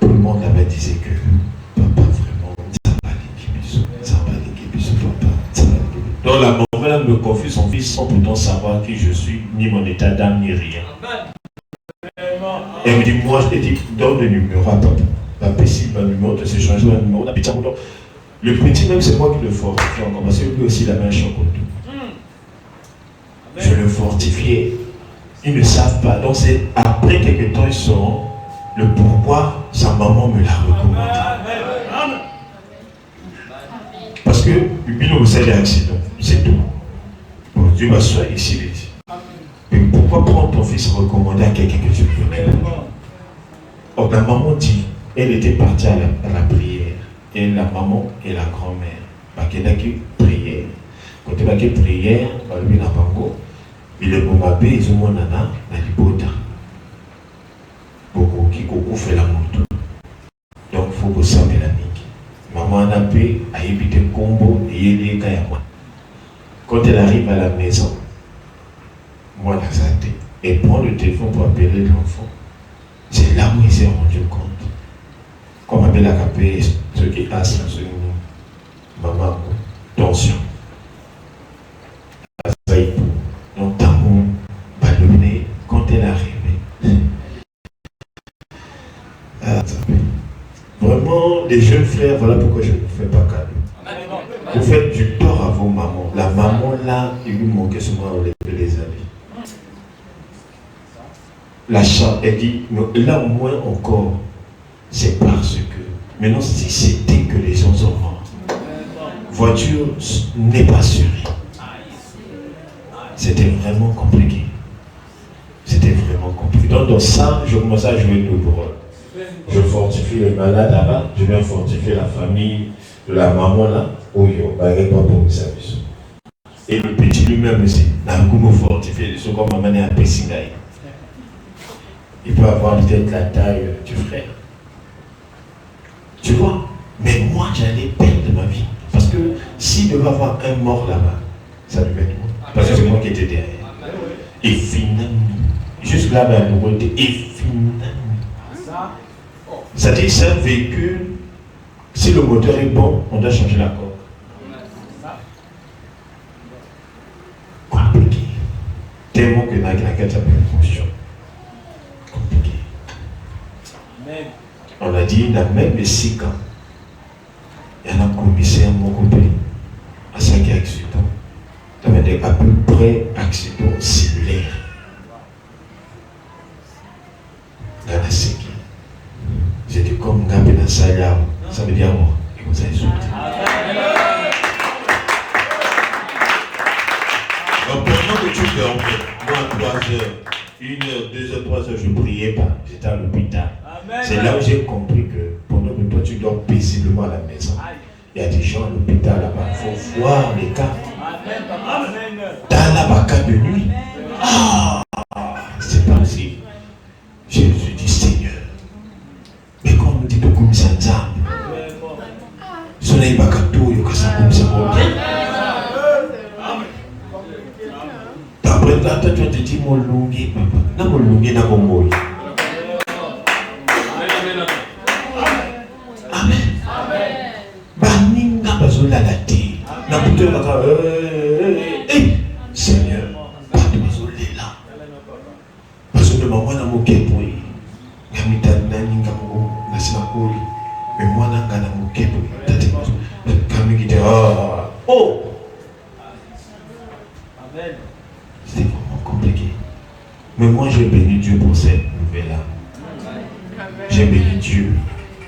Tout le monde avait dit que papa vraiment, ça va papa. Donc la maman me confie son fils sans pourtant savoir qui je suis, ni mon état d'âme, ni rien. Et elle me dit, moi je t'ai dit, donne le numéro à papa. Papa, si le numéro de s'échanger le numéro, le petit même c'est moi qui le fortifie encore, parce que lui aussi il avait un choc autour. Je le fortifiais. Ils ne savent pas. Donc c'est après quelques temps ils sauront le pourquoi sa maman me l'a recommandé. Parce que il nous sait des accidents, c'est tout. Bon, Dieu va soit ici. Mais pourquoi prendre ton fils recommandé à quelqu'un que tu connais? Or la maman dit, elle était partie à la prière. Et la maman et la grand-mère. Parce qu'elle a qui prière. Quand elle a qui prière, lui n'a pas encore. Il est bon mabé, ils ont nana, na libota. Beaucoup qui fait la moto. Donc il faut que ça me la nique. Maman n'a pas à éviter le combo et il est moi. Quand elle arrive à la maison, moi la santé, elle prend le téléphone pour appeler l'enfant. C'est là où il s'est rendu compte. Comme appelle la capée, ceux qui passent dans ce maman, tension. Donc, d'amour, ballonné, quand elle est arrivée. Vraiment, les jeunes frères, voilà pourquoi je ne vous fais pas cadeau. Vous faites du tort à vos mamans. La maman, là, il lui manquait souvent les habits. La chambre, elle dit, là, au moins encore, c'est parce que, maintenant, si c'était que les gens sont morts, voiture n'est pas assurée. C'était vraiment compliqué. C'était vraiment compliqué. Donc, dans ça, je commence à jouer double rôle. Je fortifie les malades là-bas, je viens fortifier la famille de la maman là, où il n'y a pas pour service. Et le petit lui-même aussi, dans le coup, me fortifier, ce comme maman est un peu singaï. Il peut avoir peut-être la taille du frère. Tu vois? Mais moi, j'allais perdre ma vie. Parce que s'il devait avoir un mort là-bas, ça devait être moi. Parce que c'est moi qui étais derrière. Et finalement, juste là, la nouveauté, et finalement. C'est-à-dire, c'est un véhicule, si le moteur est bon, on doit changer la corde. Compliqué. Tellement que la quête s'appelle fonction. Compliqué. On a dit, il y a même les 6 ans. Il y en a un commissaire, mon côté, à 5 accidents. Ça veut dire à peu près accident similaire. Dans la séquille. J'étais comme Gabé dans Sayam. Ça veut dire mort. Et vous avez sauté. Donc pendant que tu dormais, moi 3 heures, 1 heure, 2 heures, 3 heures, je ne priais pas. J'étais à l'hôpital. C'est là où j'ai compris que pendant que toi tu dors paisiblement à la maison, il y a des gens à l'hôpital là-bas. Il faut voir les cas. Dans la baka de nuit. Ah, c'est pas possible. Je me suis dit, Seigneur, mais quand on me dit de comme ça, soleil bakato, il y a ça comme ça. D'après là, toi, tu te dis, mon longué, papa. Non, mon longué, n'a pas mouillé. Amen. Baninga bazola la terre. N'a pas de Seigneur, pas de bazola là. Parce que maman n'a moqué pour lui. Gamita naninga mo nasina kuli. Mais moi n'a n'a moqué pour lui. Tati bazola. Kami qui dit oh. Amen. C'était vraiment compliqué. Mais moi j'ai béni Dieu pour cette nouvelle-là. J'ai béni Dieu.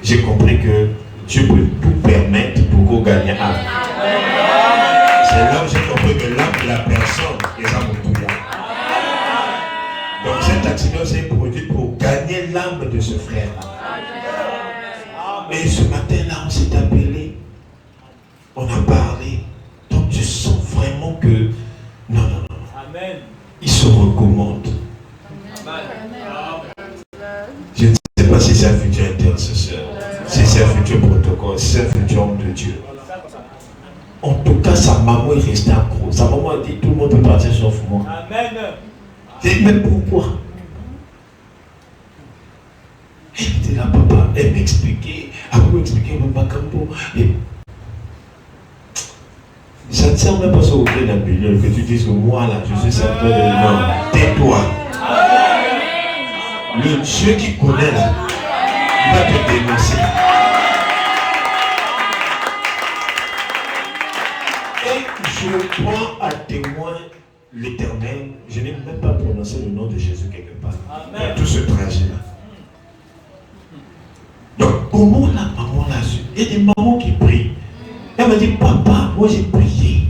J'ai compris que Dieu peut tout permettre pour qu'on gagne âme. C'est là où j'ai compris que l'âme de la personne est à mon tout là. Donc cet accident s'est produit pour gagner l'âme de ce frère-là. Et ce matin-là, on s'est appelé, on a parlé. Donc je sens vraiment que non. Il se recommande. Je ne sais pas si c'est un futur intercesseur, si c'est un futur protocole, si c'est un futur homme de Dieu. En tout cas, sa maman est restée accro. Sa maman a dit tout le monde peut partir sauf moi. Amen. Mais pourquoi? Elle était là, papa, elle m'expliquait, après m'expliquer mon macambo. Ça ne sert même pas sur aucun appel que tu dises que moi là, je suis certain de non. Tais-toi. Le Dieu qui connaît là, il va te dénoncer. Et je prends à témoin l'Éternel. Je n'ai même pas prononcé le nom de Jésus quelque part. Dans tout ce trajet-là. Donc, comment la maman l'a su? Il y a des mamans qui prient. Elle m'a dit, papa, moi j'ai prié.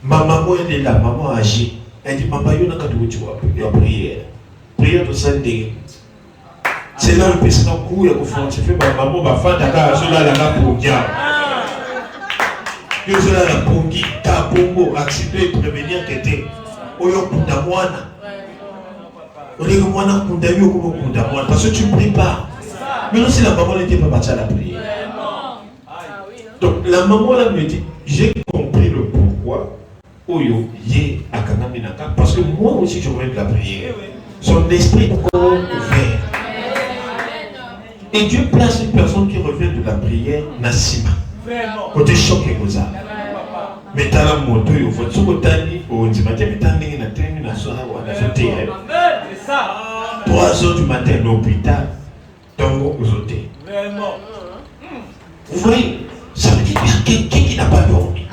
Ma maman, elle est là, maman âgée. Elle dit, papa, il y a une prière. Prière de Sunday. C'est là le président coup, il y a tu fais ma maman, ma femme, d'accord, cela là pour bien. Que cela là pour qui, ta bongo, accepter et prévenir que t'es. Oyo kunda mwana. Oyo mwana kunda yo comme kunda mwana. Parce que tu ne pries pas. Mais non, si la maman n'était pas partie à la prière. Donc la maman là me dit, j'ai compris le pourquoi. Oyo yé akana minaka. Parce que moi aussi je voulais de la prière. Son esprit est encore ouvert. Et Dieu place une personne qui revient de la prière, Nassima. Côté choc et goza. Mais t'as la moto, il faut tout retani. Oh, tu m'as dit, mais t'as n'importe na terre, na soir, na sauté. 3 heures du matin, à l'hôpital, Tongo aux hôtels. Vous voyez, ça veut dire qu'il y a quelqu'un qui n'a pas dormi.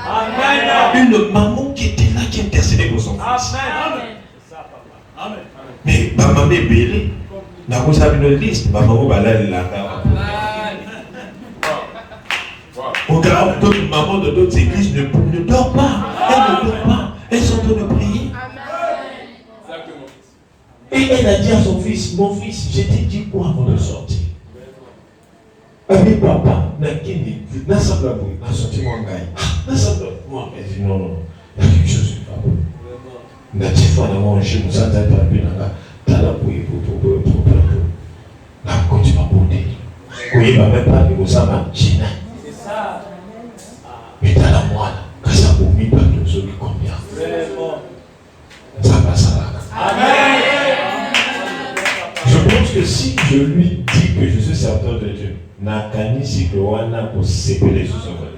Une maman qui était là, qui intercédait pour son fils. Mais ma maman est belle. N'a pas savoir une liste. Ma maman va là, là. Regarde, d'autres mamans de d'autres églises ne dorment pas. Elles ne dorment pas. Elles sont en train de prier. Et elle a dit à son fils, mon fils, je t'ai dit quoi avant de sortir? Avec papa, n'a semble à vous, n'a sorti mon gars. N'a semble à moi. Elle dit non, non, il y a quelque chose qui va pas. N'a dit fois dans mon chien, ça t'a pas pu, t'as la bouille pour. N'a continue à bouder. Oui, ma mère pas de ça, ma china. Mais t'as la moine, quand ça vomi, pas de ceux qui combien. Ça passe là. Amen. Je pense que si je lui dis que je suis serviteur de Dieu, Nakani si que Wana pour séparer sous son côté.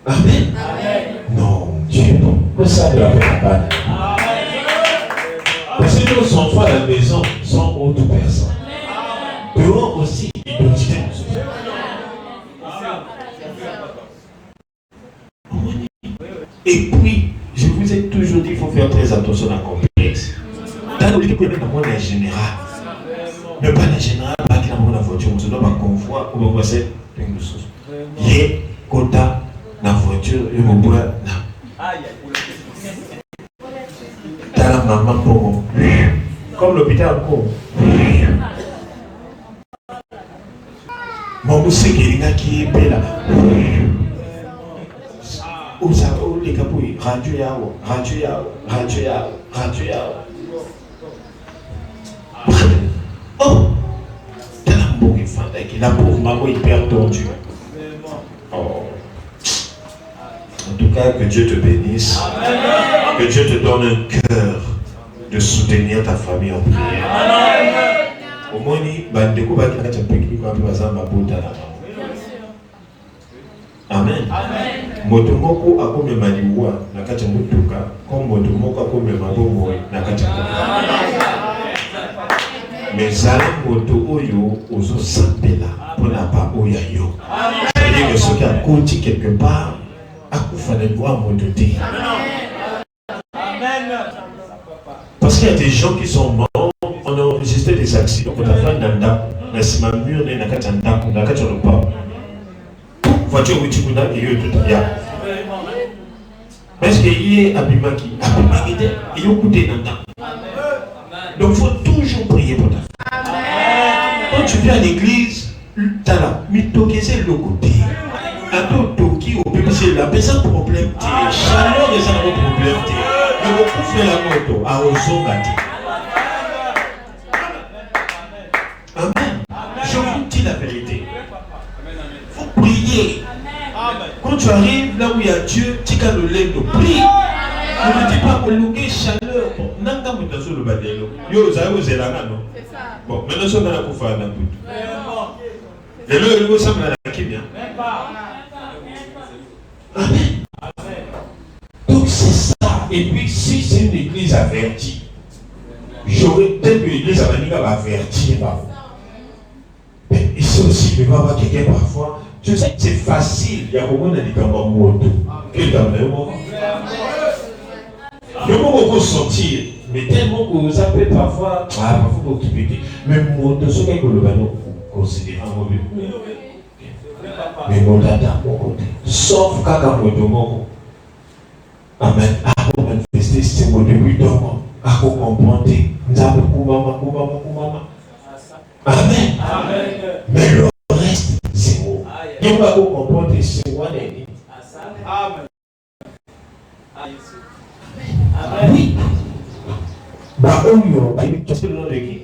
Amen. Non, Dieu non. Pourquoi ça ne la fait pas? Parce que nos enfants à la maison sont autres personnes. Dehors aussi, identité de ce fait. Et puis, je vous ai toujours dit qu'il faut faire très attention à la complexe. Dans le livre, il y a un général. Mais pas un général, pas qu'il y a une voiture, on se doit un convoi, ou on va faire une chose. Il y a quota dans la voiture, il y a un bois. Dans la maman, pour comme l'hôpital, pour mon monsieur qui est là. Où ça va, les capouilles, radio yao. Oh, t'as la pauvre femme, la pauvre maman hyper tordue. Oh. En tout cas, que Dieu te bénisse. Amen. Que Dieu te donne un cœur de soutenir ta famille en prière. Au moins, bandeko ba kina cha pique kwa baza mabuta na mama. Amen. Moto moko akome maliwa na kati mutuka, comme moto moko akome mabomo na kati mutuka. Mais zala moto oyo ozo sambela pona pa oya yo. C'est-à-dire que ce qui a côté quelque part akufa na loi moto te. Parce qu'il y a des gens qui sont morts, on a enregistré des accidents pour la fin d'un dap, na sima mur na kati ndap, na kati le pas. Voiture où tu peux aller, il y a tout bien. Parce qu'il y a Abimaki, il y a coûté dans le temps. Donc il faut toujours prier pour ta femme. Quand tu viens à l'église, tu as la mitokese le côté. Un peu toki au peu c'est là, mais ça problème. Chaleur et ça n'a pas problème. Mais beaucoup fait la moto à Ozongati. Amen. Je vous dis la vérité. Prier. Quand tu arrives là où il y a Dieu, tu as le lait de prier. Ne me dis pas que le chaleur. Nanga mutazo le badelo. Yo zayo zelanga non. C'est ça. Bon, maintenant, ça, on a pour faire un bout. Et là, il ça me l'a qui bien. Amen. Donc, c'est ça. Et puis, si c'est une église avertie, j'aurais peut-être que l'église va avertir. Mais ici aussi, il va y avoir quelqu'un parfois. Tu sais, c'est facile. Il y a beaucoup de gens moto. Quel temps de mot? Il y a beaucoup sortir. Mais tellement que vous appelez parfois, parfois vous occupez. Mais moto, ce que vous considérez en mobile. Mais mon dada, mon côté. Sauf quand moto. Amen. À vous manifester, c'est mon début d'homme. À vous comprendre. Nous avons beaucoup, Amen. Mais le reste, c'est où? Il va vous comprendre, c'est où? Amen. Oui. Qu'est-ce que le nom de qui?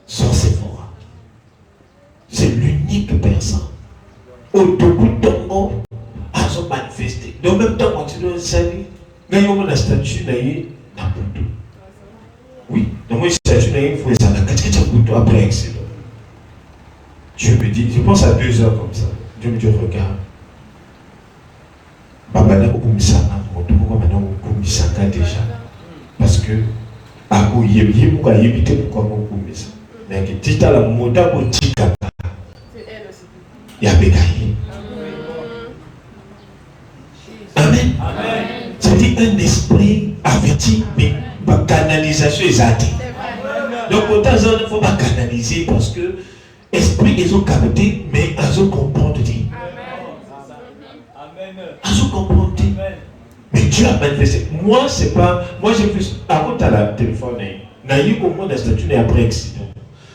Sorcephora. C'est l'unique personne. Au début de ton monde, à se manifester. Donc, même temps, quand tu dois salir, il y a une statue dans Poutou. Oui, donc, une statue il faut ça. Après, excellent. Dieu me dit, je pense à 2 heures comme ça. Dieu me dit, regarde. Déjà. Parce que, pourquoi mais tu as la moda pour Tika. Il y a Bégaï. Amen. C'est-à-dire un esprit averti, mais pas canalisation exacte. Donc, autant il ne faut pas canaliser parce que esprit, ils ont capté, mais ils ont compris. Ils ont compris. Mais Dieu a manifesté. Moi, c'est pas. Moi, j'ai vu. Avant, tu as la téléphone. N'a eu au moins la statue après accident.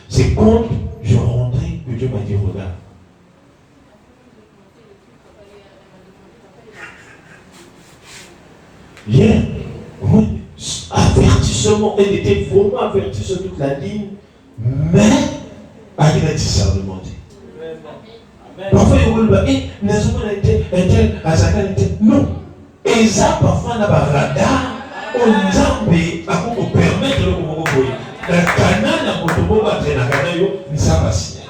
C'est quand je rentrais que Dieu m'a dit regarde. Hier, avertissement, elle était vraiment avertie sur toute la ligne, mais avec un discernement. Parfois, il y a non. Et ça, parfois, on a un radar, on a permettre de le la canane à Motobo va traîner la canane, il ça va signer.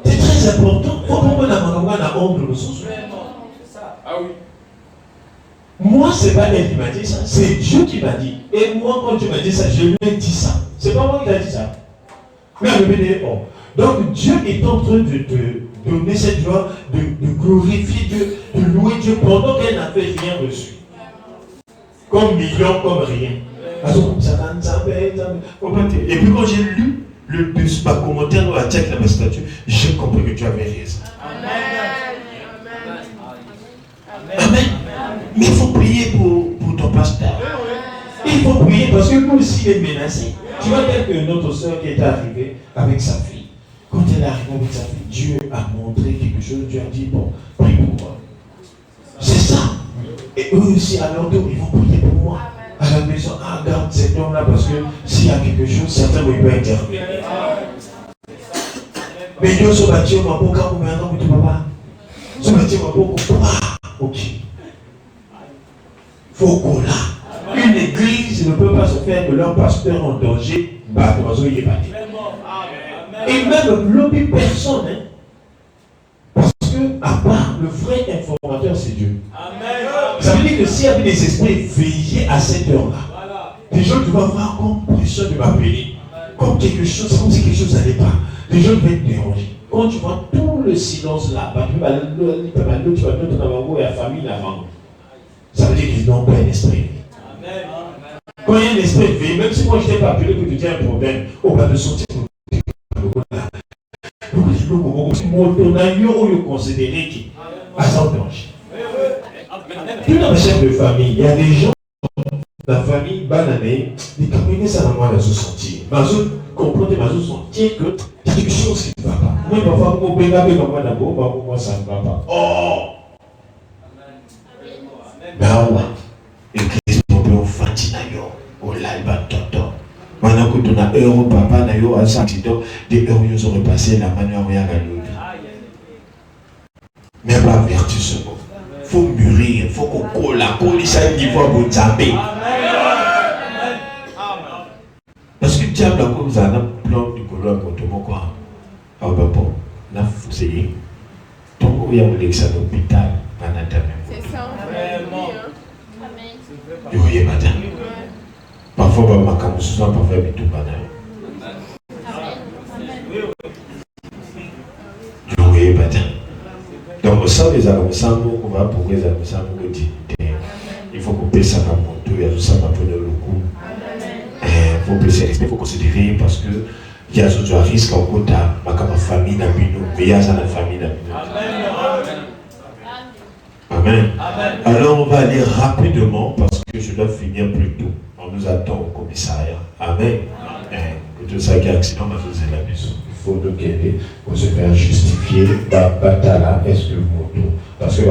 C'est très important. Il faut qu'on ait un ombre de sens. Ah oui. Moi, ce n'est pas elle qui m'a dit ça, c'est Dieu qui m'a dit. Et moi, quand Dieu m'a dit ça, je lui ai dit ça. C'est pas moi qui t'a dit ça. Mais elle me dit, bon. Donc, Dieu est en train de te donner cette joie, de glorifier Dieu, de louer Dieu pendant qu'elle n'a fait rien reçu. Comme million, comme rien. Et puis quand j'ai lu le commentaire de la tête de la statue, j'ai compris que Dieu avait raison. Amen. Mais il faut prier pour ton pasteur. Il faut prier parce que lui aussi il est menacé. Tu vois quelqu'un autre soeur qui est arrivée avec sa fille. Quand elle est arrivée avec sa fille, Dieu a montré quelque chose. Dieu a dit, bon, prie pour moi. C'est ça. Et eux aussi, à leur tour, ils vont prier pour moi. À la maison, regarde cet homme-là, parce que s'il y a quelque chose, certainement il peut intervenir. Mais Dieu se bâtit au mabou, quand vous m'entendez, vous dites, papa, se bâtit au mabou, ok. Faut qu'on l'a. Une église ne peut pas se faire de leur pasteur en danger, et même l'autre personne, hein, parce que, à part le vrai informateur, c'est Dieu. Amen. Ça veut dire que s'il y avait des esprits veillés à cette heure-là, des gens devaient avoir comme pression de m'appeler, comme quelque chose, comme si quelque chose n'allait pas. Les gens devaient être dérangés. Quand tu vois tout le silence là, tu vas la famille là-bas. Ça veut dire qu'ils n'ont pas un esprit. Quand il y a un esprit veillé, même si moi je t'ai pas appelé que tu as un problème, on va te sortir. Considéré qui a son danger. Puis dans le chef de famille, il y a des gens dans la famille bananée, des cabinets ça va moi se sentir. Mais je comprends, mais je sentir que il y a quelque chose qui ne va pas. Moi, parfois, mon bébé, maman d'abord, moi ça ne va pas. Oh! Ben ouais. L'église peut fatiguer au live à toto. Maintenant que tu as euro papa na yo à santito, des euros ils ont repassé la manière où il y a gagné. Mais pas avertissement. Il faut mûrir, il faut qu'on colle ça niveau pour Zambé. diable a comme ça, un plan du colon, quoi. Ah, ben bon, on a fouillé. Donc, il y a un hôpital, c'est ça, vraiment. Amen. Oui, madame. Parfois, on va pas faire tout madame. Oui, madame. Donc, ça, les amis, on va pour les amis, il faut qu'on paye ça comme tout, il y a tout ça pour le coup. Il faut payer, il faut considérer parce que il y a toujours un risque en côté ma famille n'a plus nous, mais il y a ça dans la famille n'a plus. Amen. Alors on va aller rapidement parce que je dois finir plus tôt. On nous attend au commissariat. Amen. Que tout ça qui est accident, on va faire la maison. Il faut donc aider pour se faire justifier la bataille est-ce que moto parce que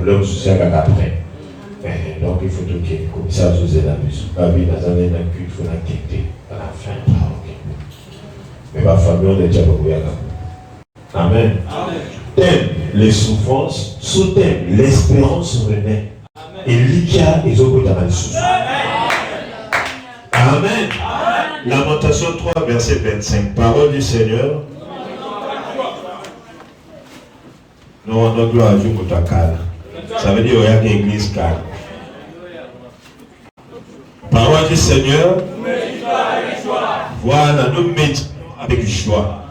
l'homme social après. Donc il faut donc que le commissaire se fasse la maison. La vie dans un culte, il faut l'inquiéter à la fin. Mais ma famille, on est déjà beaucoup. Amen. Thème, les souffrances. Sous-thème, l'espérance renaît. Et l'Ikia, ils ont dans les souffrances. Amen. Lamentation 3, verset 25. Parole du Seigneur. Nous rendons gloire à Dieu pour ta calme. Ça veut dire qu'il y a une église calme. Parole du Seigneur. Voilà, nous méditons avec joie.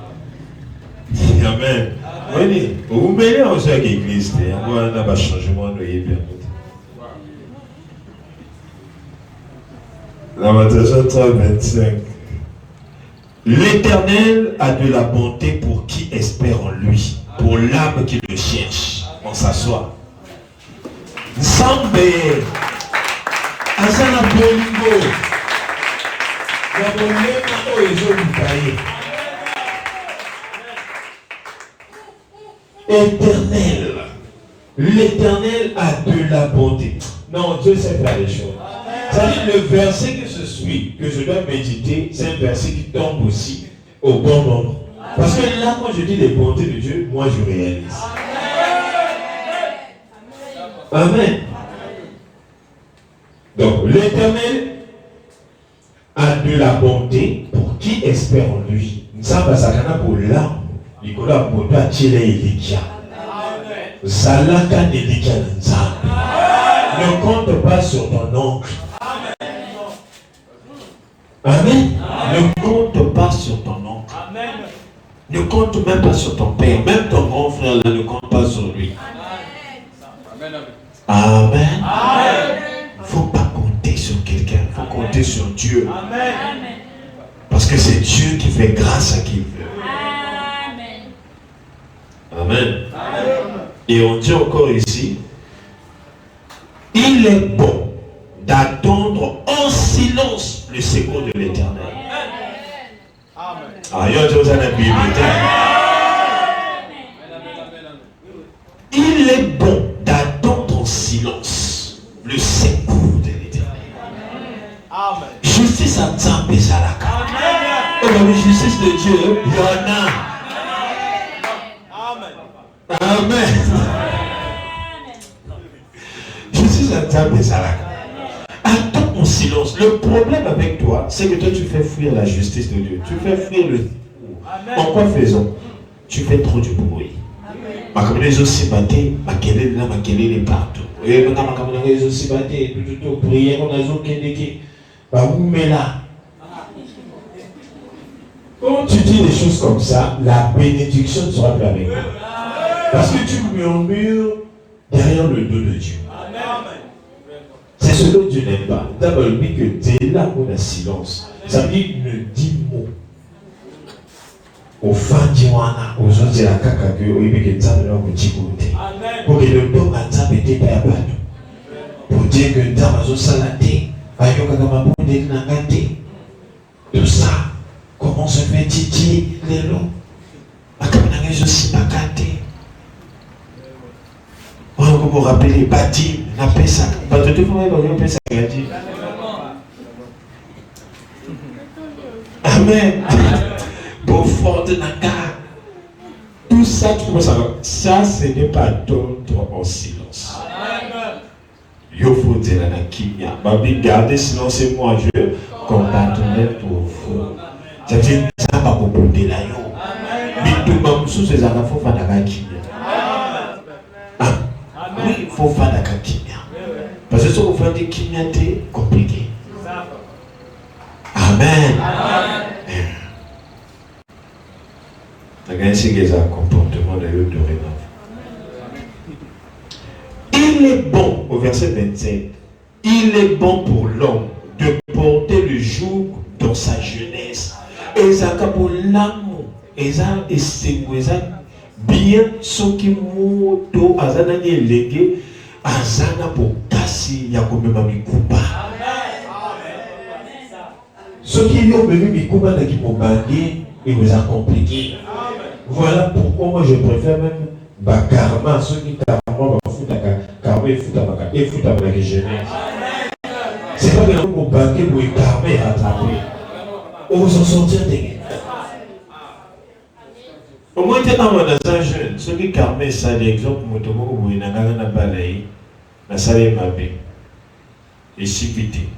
Amen. Oui, vous mêlez aussi avec l'église. On a un changement de vie. Lamentation 3, 25. L'Éternel a de la bonté pour qui espère en lui, pour l'âme qui le cherche. On s'assoit. Nzambe azala bolingo ya bolema oyo ezoluka ye. Éternel, l'Éternel a de la bonté. Non, Dieu sait faire les choses. C'est-à-dire le verset que je suis, que je dois méditer, c'est un verset qui tombe aussi au bon moment. Parce que là, quand je dis les bontés de Dieu, moi je réalise. Amen. Donc, l'Éternel a de la bonté pour qui espère en lui. Nzamba sakana pour l'âme. Nicolas Boda Tchile Elikia. Zalaka Elikia Nzamba. Ne compte pas sur ton oncle. Amen. Ne compte pas sur ton oncle. Ne compte même pas sur ton père. Même ton grand frère là, ne compte pas sur lui. Amen. Il ne faut pas compter sur quelqu'un. Il faut compter sur Dieu. Parce que c'est Dieu qui fait grâce à qui il veut. Amen. Et on dit encore ici, il est bon d'attendre en silence le secours de l'Éternel. Il est bon d'attendre en silence le secours de l'Éternel. Justice à Nzambe Zalaka. Et la justice de Dieu, il y en a. Amen. Justice à Nzambe Zalaka. Attends en silence. Le problème avec toi, c'est que toi tu fais fuir la justice de Dieu. Tu fais fuir le secours. En quoi faisons? Tu fais trop du bruit. Ma communauté aussi battée, ma kelele là, ma kelele partout. Et ma communauté aussi battée, tout prier, on a zo kendeke. Bah où mais là. Quand tu dis des choses comme ça, la bénédiction ne sera plus avec toi. Parce que tu murmures derrière le dos de Dieu. C'est ce que Dieu n'aime pas. D'abord, il dit que dès là où on a silence, ça veut dire ne dis mot. Au fin d'Iwana, aux autres, c'est la caca que vous avez dit que vous avez pour que le don a été perdu. Pour dire que vous avez salaté, tout ça, comment se fait Titi, les lots? Je suis pas gâté. On va vous rappeler, Badi, la paix ça. Pas de tout le monde, on va ça. Amen. Pour fort de Naka. Tout ça, tu peux savoir. Ça, ce n'est pas d'autre en silence. Il faut dire à la kimia. Babi, gardez silence et moi, je combattrai pour vous. Ça veut dire ça va pour porter là. Mais tout le monde sous ces enfants faut faire la kimia. Oui, il faut faire la kimia. Parce que si vous faites des kimia, c'est compliqué. Amen. Regardez ce que c'est un comportement de l'autre dorénavant. Il est bon, au verset 27, il est bon pour l'homme de porter le joug dans sa jeunesse. Et ça, pour l'amour, et ça, bien ce qui moto, azana ni légué, azana pour casser, il y a comme même un coupa. Ce qui ont venu mi coupa qui pour baguer, il vous a compliqué. Voilà pourquoi moi je préfère même Bakarma, ceux qui karma va foutre karma et foutre à la jeunesse. C'est pas que nous baguer pour karma et rattraper. On va s'en sortir des. Au moins, tu es dans un jeune. Ceux qui karma, ça, l'exemple, Motomo, où il n'a pas de balaye, la salle est mabé. Et si vite.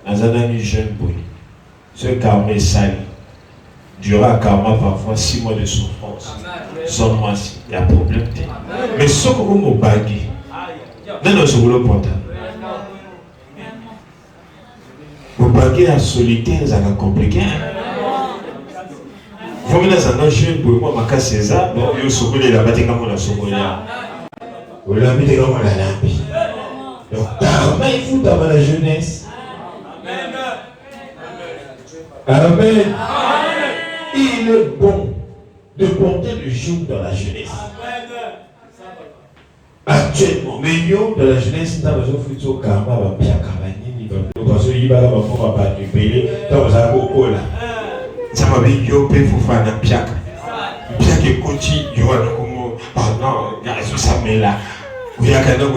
Dans un ami jeune, boy. Ceux qui karma, ça, durant karma, parfois 6 mois de souffrance. Sans moi, il y a un problème. Mais ce que vous baguez, non, c'est le portable. Vous baguez en solitaire, ça va compliqué. Vous venez dans un jeune pour moi, ma casse c'est ça. Bon, il y a socolé la bâtiment comme la socolé. Vous l'avez mis comme la lampe. Donc, karma, il faut dans la jeunesse. Amen. Il est bon de porter le joug dans la jeunesse. Actuellement, mais yo de la jeunesse, nous avons fait au karma, va bien carabiner, parce que il va pas du pays, dans un beau là. Ça va bien yo peut faut faire un piac. Piac et continue, yo a comme ah non, il y a ce ça mais là. Où il y a quand même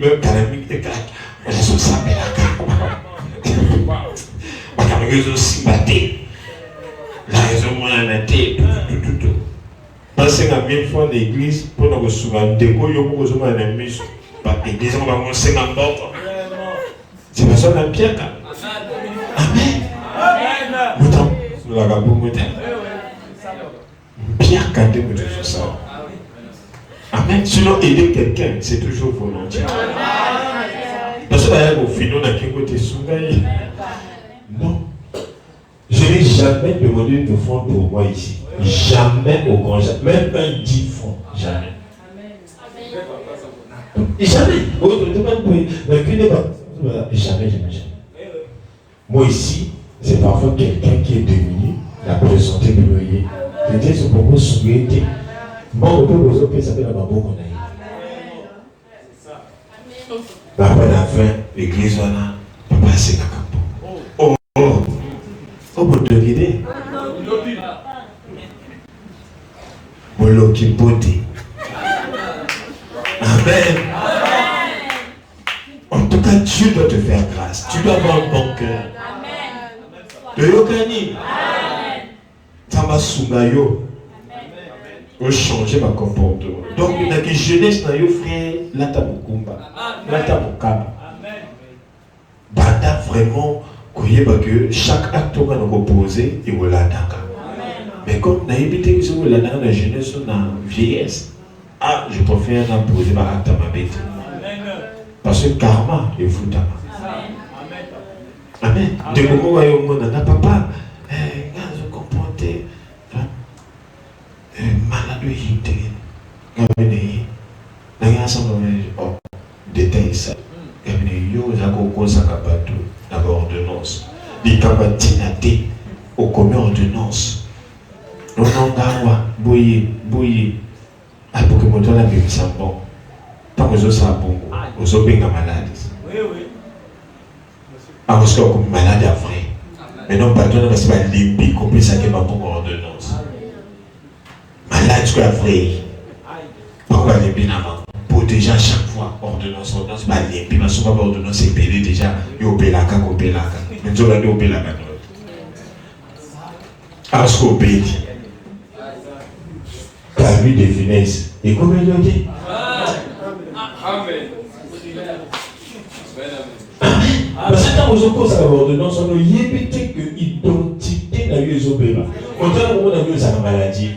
même caramique et crack. Il y a ce ça mais là. On a raison si batté. La raison moi en a été tout. Passer à 1000 fois l'église pour nous recevoir des coups, nous recevoir un ami, l'église on va monter 50 bords. C'est pas ça la pierre. Amen. Pourtant, nous l'avons beaucoup monté. Pierre quand tu fais ça. Amen. Sinon aider quelqu'un, c'est toujours volontiers. Parce que d'ailleurs au final, on a qu'un côté souverain. Non. Je n'ai jamais demandé de fonds pour moi ici. Jamais au grand jamais. Même pas 10 francs. Jamais. Jamais. Jamais. Moi ici, c'est parfois quelqu'un qui est démuni, la présenté de loyer. Peut-être ce pour vous souhaiter. Bon, on peut vous offrir, ça fait la babo qu'on a eu. Après la fin, l'église, on a papa, c'est la capo. Oh, vous te guider. Moloki Bodi. Amen. En tout cas, Dieu doit te faire grâce. Tu dois avoir un bon cœur. De Yokani. Ça m'a soumayo. Pour changer ma comportement. Donc, il y a que jeunesse dans yo frère, là t'as beaucoup. Là t'as beaucoup. Bata vraiment, que chaque acte qu'on a posé, il va l'attaquer. Mais comme on a évité que vous l'avez dans la jeunesse ou dans la vieillesse, je préfère poser ma acte à ma bête. Parce que karma est fou d'ama. Amen. De comment voyez au monde, papa, quand je comportais, malade de hité, quand il ensemble, détail ça. Yo, j'ai un sacabato, d'abord ordonnance. Les cabatinatés, au commun ordonnance. Non, gawa, boye. Ah, pour que mon temps la vie soit bon. Tant que je sois bon, je suis bien malade. Oui. Ah, parce que comme malade à vrai. Mais non, pardon, parce que c'est limpi, qu'on peut saquer ma bonne ordonnance. Malade, tu es vrai. Pourquoi les bien avant? Pour déjà chaque fois, ordonnance, pas limpi, mais souvent ordonnance, c'est payé déjà, yo pelaka. Mais tu vas dire au pelaka. Parce qu'au pays. T'as vu des finesses. Et comment il a dit? Amen. Parce que quand vous posez à l'ordonnance, on a évité que l'identité n'a eu les obéis. On a une maladie.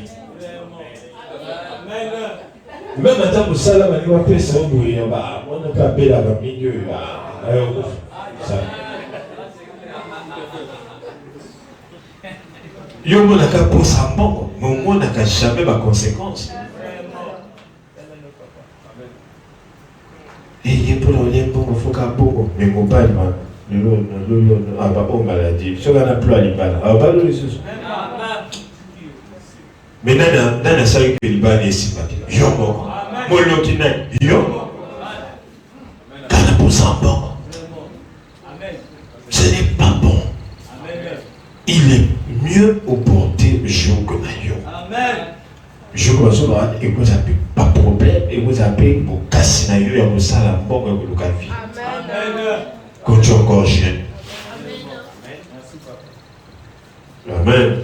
Même maintenant, vous savez, on va faire ça, on n'a pas appelé la milieu. Yo mon aka pour ça bon, mais on n'a jamais de conséquences. Et il pour le bon, il faut qu'un bon, mais mon père, ah bah oh maladie, je n'en a plus à l'Iban, ah bah non, mais dans la salle que l'Iban est sympathique, yo mon lotina, yo, quand pour ça bon, ce n'est pas bon. Il est mieux au porté jour que Mayo. Je commence à dire, et vous n'avez pas de problème, et vous avez pour casser Nayo et vous savez la mort et vous l'avez vie. Quand tu es encore jeune. Amen.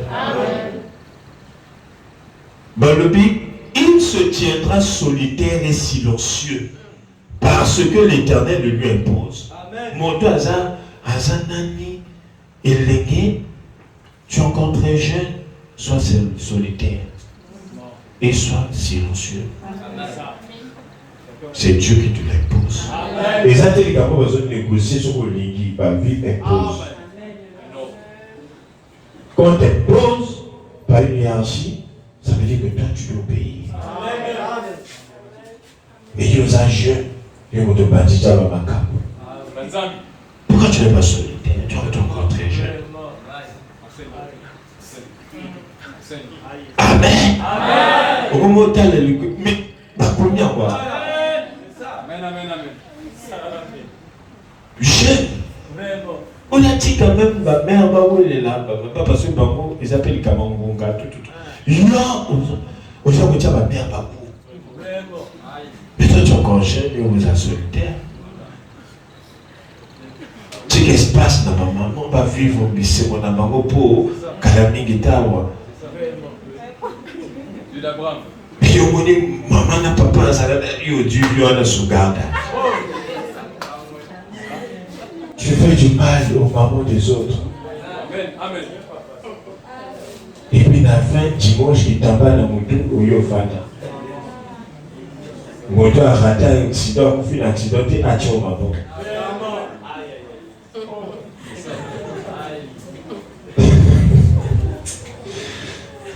Dans le but, il se tiendra solitaire et silencieux parce que l'Éternel le lui impose. Mon Dieu, Azanani, et l'aîné, tu es encore très jeune, sois solitaire et sois silencieux. C'est Dieu qui te l'impose. Et ça, tu as besoin de négocier sur le lit, la vie impose. Quand tu imposes par une hiérarchie, ça veut dire que toi, tu dois obéir. Et il y a un jeune, il y a un bandit à ma cape. Pourquoi tu n'es pas solitaire? Tu es encore très jeune. Amen. Au moment où tu as le mais la première fois. Jeune. On a dit quand même, ma mère, où elle est là, pas parce que ils appellent Kamangonga, tout. Là, on dit que ma mère, mais toi, tu es encore jeune et on vous a solitaire. Ce qui se passe dans ma maman, on va vivre, mais c'est mon maman pour Kalami Guitare. Mais il y a maman n'a pas pensé à la Dieu, il y a sous garde. Tu fais du mal aux mamans des autres. Amen. Et puis, la fin, dimanche, il t'en va dans mon dos au Yofana. Mon dos a raté un accident, on fait un accident, et a tué maman.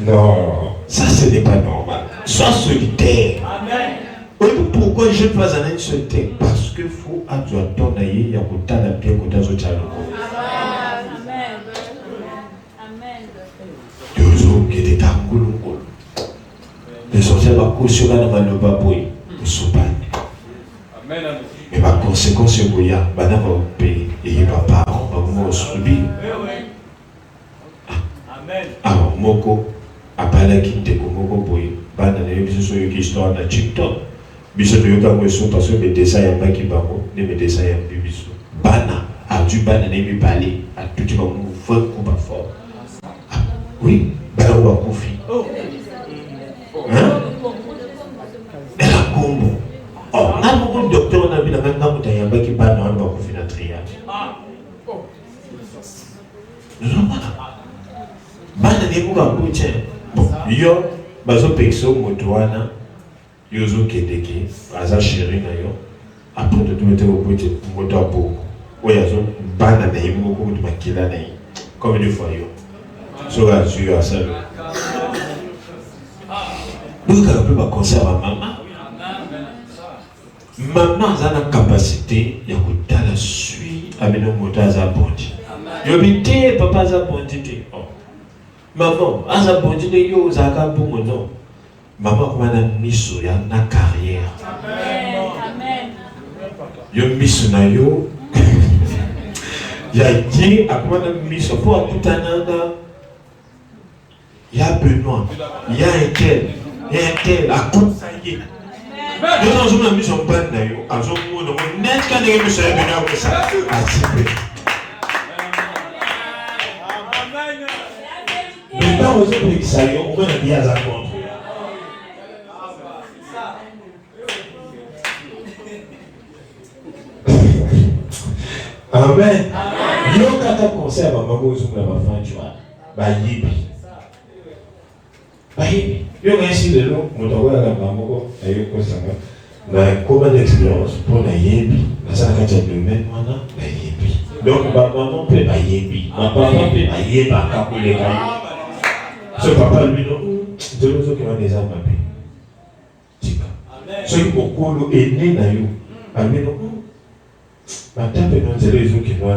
Non, ça ce n'est pas normal. Sois solitaire. Amen. Pourquoi je ne pas en être solitaire? Parce que faut attendre il y a autant de bien que dans autres. Amen. Deux autres qui étaient à Ngulungul. Les sorciers vont coucher là dans le baboui. Au soupane. Mais par conséquent, c'est que il y a madame va payer. Et il va pas va subir. Alors, Moko. Apala kinte komoko boy bana na biso yo histoire na TikTok biso to yoka mweso parce que les dessins ya baki bango les dessins ya biso bana a du bana na mi parler a tout tu vas nous faire combat fort. Oui bana wa kofi hein elle a combo oh na beaucoup de docteurs na bi na même na mutaya baki bana wa kofi na triage bana ne buka kuche. Bon, yo, bazo pexo motoana, yozo kedeke, aza chéri na yo. Après de tout mettre au bout de moto à beau. Oui, yazo bana na yo, beaucoup de makila na yo. Comme une fois yo. So là, tu as ça. Donc, elle peut pas conserver maman. Maman a la capacité, il y a que la suite avec nos motos à bondi. Yo bité, papa a bondi. Maman, aza bondi de yo zaka bongo non. Maman comment na miso ya na carrière. Amen. Yo miso na yo. Ya dit à comment na miso pour akutana na. Ya Benoît, ya un à coup ça y est. Yo na zo na miso ban na yo, azo mo no net ka na miso ya Benoît ko ça. Mais quand vous êtes exaltés, on va bien à contre. Amen. Yo kata conseil à maman aux hommes la fin tu vois. bayibi. Bayibi. Yo ainsi de l'eau, mon togo à la bambo, ayo kosanga. Na comment d'expérience pour la yebi, na ça quand tu le même mana, la yebi. Donc maman peut bayibi, ma papa peut bayiba kakoleka. Ce papa lui non, de l'autre qui va des âmes papi. Tika. Ce qui beaucoup est né na yo, alme non. Maintenant, nous avons les autres qui nous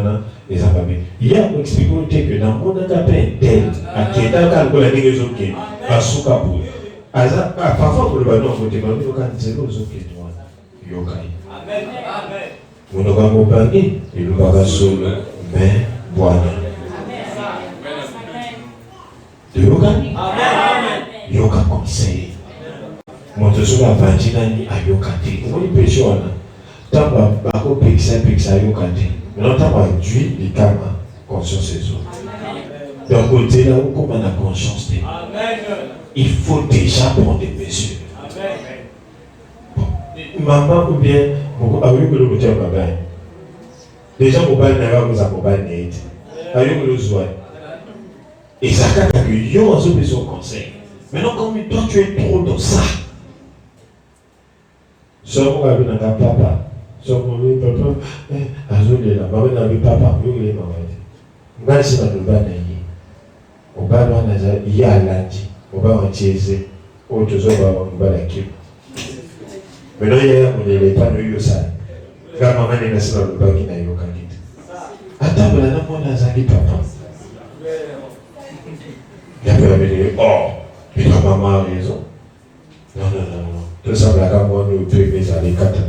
les âmes. Il y a une explication que dans le monde, on a tel, à qui est un calcul, les autres qui à Soukapo. Parfois, pour le ballon, on peut demander aux autres qui nous yokai. Nous n'avons pas gagné, et nous avons solo, mais voilà. De yokai? Yoka conseil. Mon tesouro a vendu à yokati. On est péché, on a. Tamba bako pekisa yokati. Maintenant tamba d'huile les kama conscience des autres. Donc côté là où comme on a conscience de. Il faut déjà prendre des mesures. Maman ou bien avec le côté baba. Déjà mobile n'a pas besoin mobile net. Avec le zoé. Et ça quand que yo a besoin de conseil. Maintenant comme toi tu es trop dans ça. Sors avec un papa. Sors avec papa. Azole là, maman avec papa, yo les maman. Ngai si ba loba na yi. Oba lo na za ya landi. Oba wa tieze. O tozo ba la kim. Maintenant il y a on les pas yo ça. Quand maman est là le ba qui na yo kanit. Attends là na mona za ki papa. Il a pas dit oh, mais ta maman a raison. Non. Tout ça, là, moi, nous devons aller quatre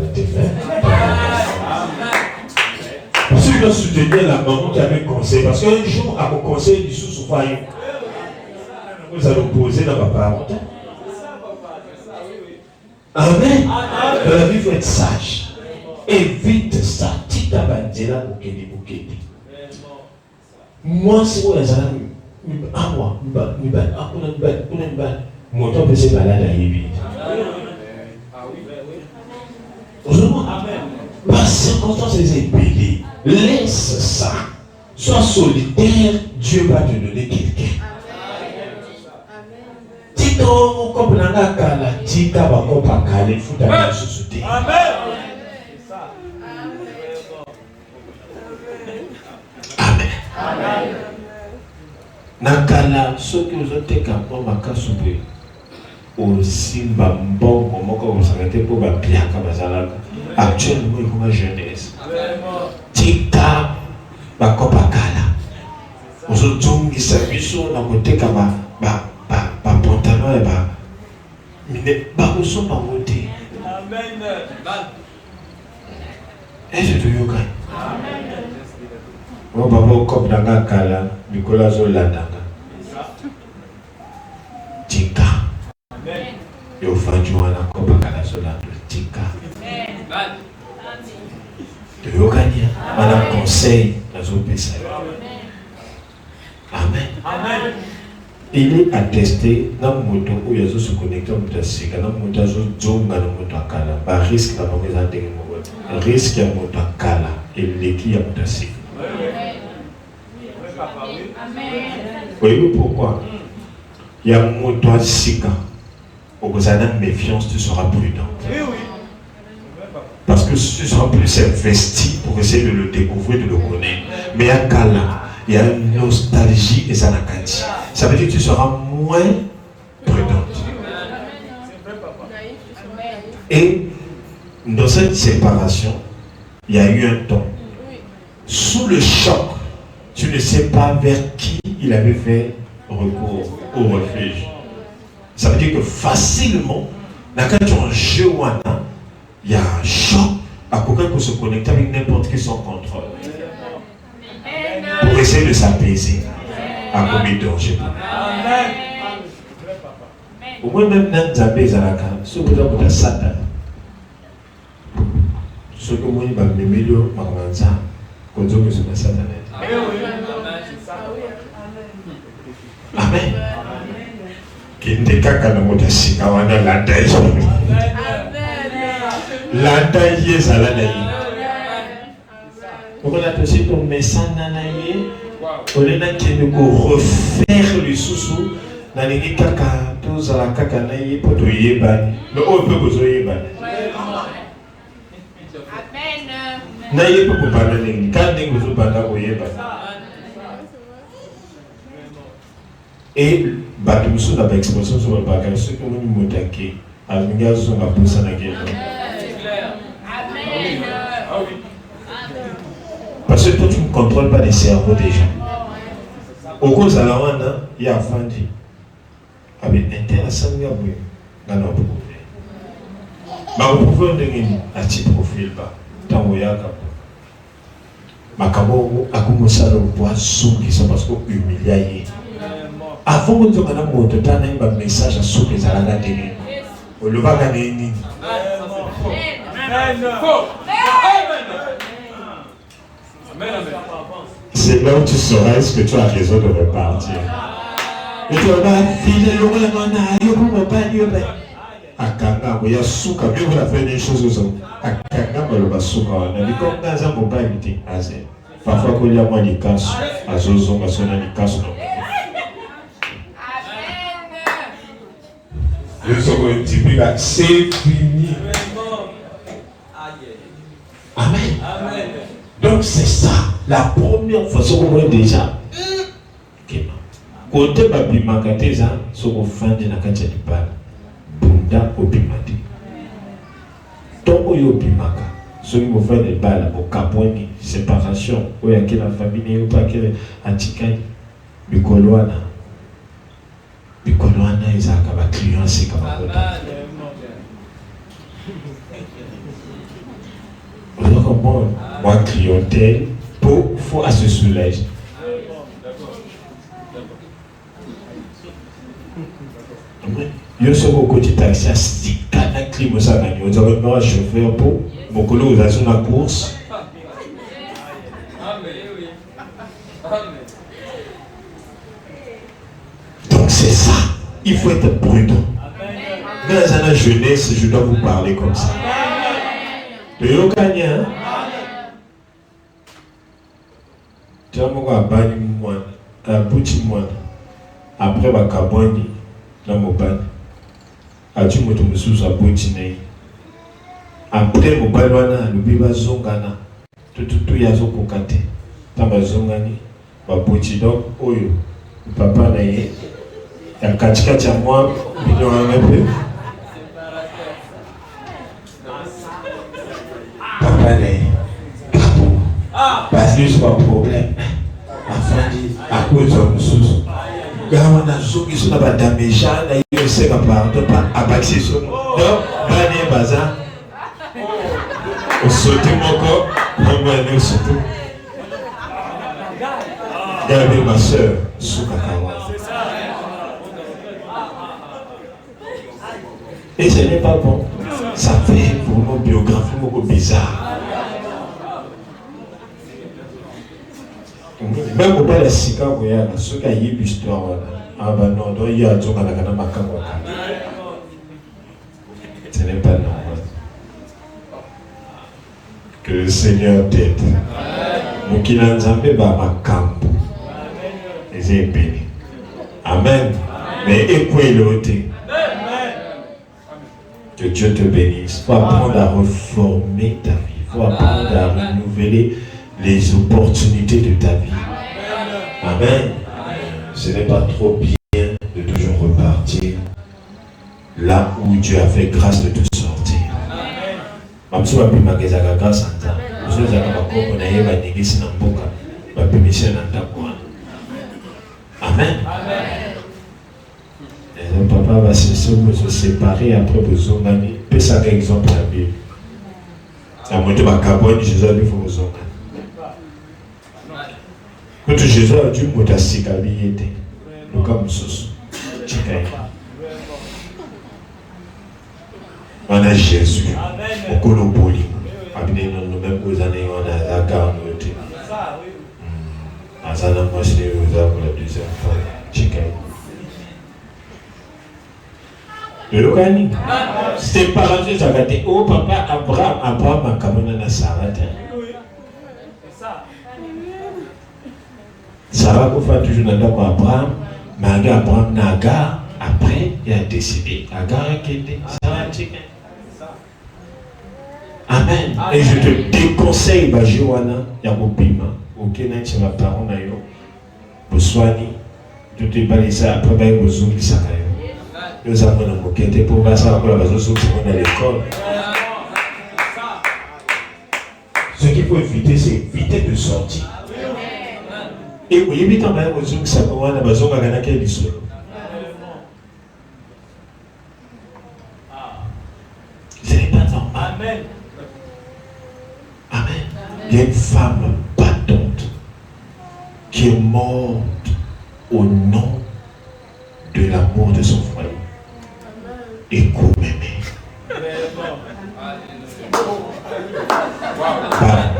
parce que je soutenir la maman qui avait conseil. Parce qu'un jour, à mon conseil, du sous-souffaillon, vous allez poser dans ma parole. Amen. Dans la vie, il faut être sage. Évite ça. Tita bandela bukedi. Moi, si vous êtes mon temps peut se balader à Yébi. Par circonstance des épées, laisse ça. Sois solitaire, Dieu va te donner quelqu'un. Tito, comme l'anga kala, tika bako pakale, futa la société. Amen. Nakala, ceux qui vous ont été capables de makasube, aussi mbongo moko vous s'arrêtez pour ma piaka bazalaka. Actuellement, il faut ma jeunesse. Tika bakopakala. Aujourd'hui, ça biso na côté kama ba pantalon et ba mine ba oso ba moté. Amen. Est-ce que tu yoka? Amen. Mon papa comme danga kala, Nicolas Zola danga. Tika. Amen. Yo fanjwa na kopakala Zola tika. Amen. De yokania, madame conseil dans un pays. Amen. Il est attesté dans le moto où il y a se connecter au moto dans le moto zonga dans le moto kala, ba risque dans le moto risque à moto kala et l'équipe à moto sika. Voyez-vous pourquoi? Il y a un moto sika. Au besoin méfiance, tu seras prudent. Parce que tu seras plus investi pour essayer de le découvrir, de le connaître. Mais à Kala, il y a une nostalgie et ça n'a qu'à dire. Ça veut dire que tu seras moins prudente. Et dans cette séparation, il y a eu un temps. Sous le choc, tu ne sais pas vers qui il avait fait recours au refuge. Ça veut dire que facilement, quand tu es en jeu, il y a un choc à quelqu'un qui se connecte avec n'importe qui sans contrôle. Pour essayer de s'apaiser à combien de danger. Au moins même dans Zambé Zalaka, ce que vous avez Satan. Ce que vous avez Mémélio Marmanza, quand vous avez Satan. Amen. Kinde kaka na moto sika wana landa yi. Landa yi ezala na yi. Okola tosi to mesana na yi. On a qui nous refaire le sous-sous. Dans les caca, tous à la caca, naïe, pour tout y ban. Mais on peut vous y ban. Naïe, pour vous parler, quand vous vous parlez, et Batumso n'a pas expression sur le bagage, ce que vous nous montez, à l'ingaz sur la pousse à la guerre. Parce que toi, tu ne contrôles pas les cerveaux des gens. Au cours de la rwanda, il y a Fandi. Avec intéressant, il y a un problème. Mais vous pouvez donner un petit profil. Tant que vous avez Makamo akumosala le poisson qui sont parce qu'on humilié. Avant que nous ayons un message à ceux qui sont là dedans. On le va gagner. C'est là où tu sauras est-ce que tu as raison de repartir. Et tu vas filer le monde à Kanga, il y a souka, mieux vous la faites des choses aux hommes. À Kanga, il y a souka, on a dit comme dans un mobile meeting. Parfois, il y a moins de casse, à Zozon, à Sona, de casse. Le second type, c'est fini. Amen. Donc, c'est ça. La première façon qu'on voit déjà. Côté Babimakateza, ce qu'on fait de la Katia du Pal. Bunda Obimati. Tongo Yobimaka. Ceux qui vont faire des balles au Kapwani, séparation, où il y a qui la famille, ou pas qui a Tikai, Bikoloana. Bikoloana, ils ont un client, c'est comme ça. Vous comprenez? Moi, clientèle, il faut à se soulager. Je suis au côté taxi, si tu as un climat, vous avez un chauffeur pour mon collègue, vous avez une course. Donc c'est ça, il faut être prudent. Dans la jeunesse, je dois vous parler comme ça. De Yokanya, tu as mon abani moi, un petit moi, après ma cabane, dans mon ban. Atu moto mususu abotine après mobalwana lubiba zongana tututu yazo kokate tamba zongani baboti donc oyo papa na ye ya katikati ya mwa bino ngape papa na ye parce que c'est pas problème afandi akozo mususu gawa na zongi sona ba dameja na yo seka pardon pas abaxi so donc bani baza o sauté moko on va aller surtout regardez ma soeur souka kawa et ce n'est pas bon ça fait vraiment biographie moko bizarre. Même au pas la sika voyage, ceux qui ont eu l'histoire, ah ben non, donc il y a un jour à la gana makambo. Ce n'est pas normal. Que le Seigneur t'aide. Mukina Nzambe ba makambo. Et c'est béni. Amen. Mais écoute-le. Que Dieu te bénisse. Il faut apprendre à reformer ta vie. Il faut apprendre à renouveler les opportunités de ta vie. Amen. Ce n'est pas trop bien de toujours repartir là où Dieu a fait grâce de te sortir. Amen. Papa va se séparer après vous ongani. Peut ça un exemple la Bible. À moins de ma cabane, Jésus a dit faut vous ongani. Quand Jésus a dit que tu as été, le cas de on a Jésus, au coloboli, nous même aux années, on a la garde. À ça, on a passé aux arbres la deuxième fois. Le locani, c'est pas la chose à dire, oh papa, Abraham a Kamana Sarah. Sarah qu'on fait toujours dans Abraham, mais Abraham Nagar, après il a décidé. Agar a quitté, Sarah a quitté. Amen. Et je te déconseille, Johanna, Yabobima, ok, c'est ma parole, Boswani, tu te balises après, Bozou, qui s'accroche. Nous avons un moquette pour voir ça pour la base de à l'école. Ce qu'il faut éviter, c'est éviter de sortir. Et vous évitez en même temps que ça commence à besoin de gagner quel discours. Ce n'est pas normal. Amen. Amen. Il y a une femme battante qui est morte au nom de l'amour de son foyer. Et commémé.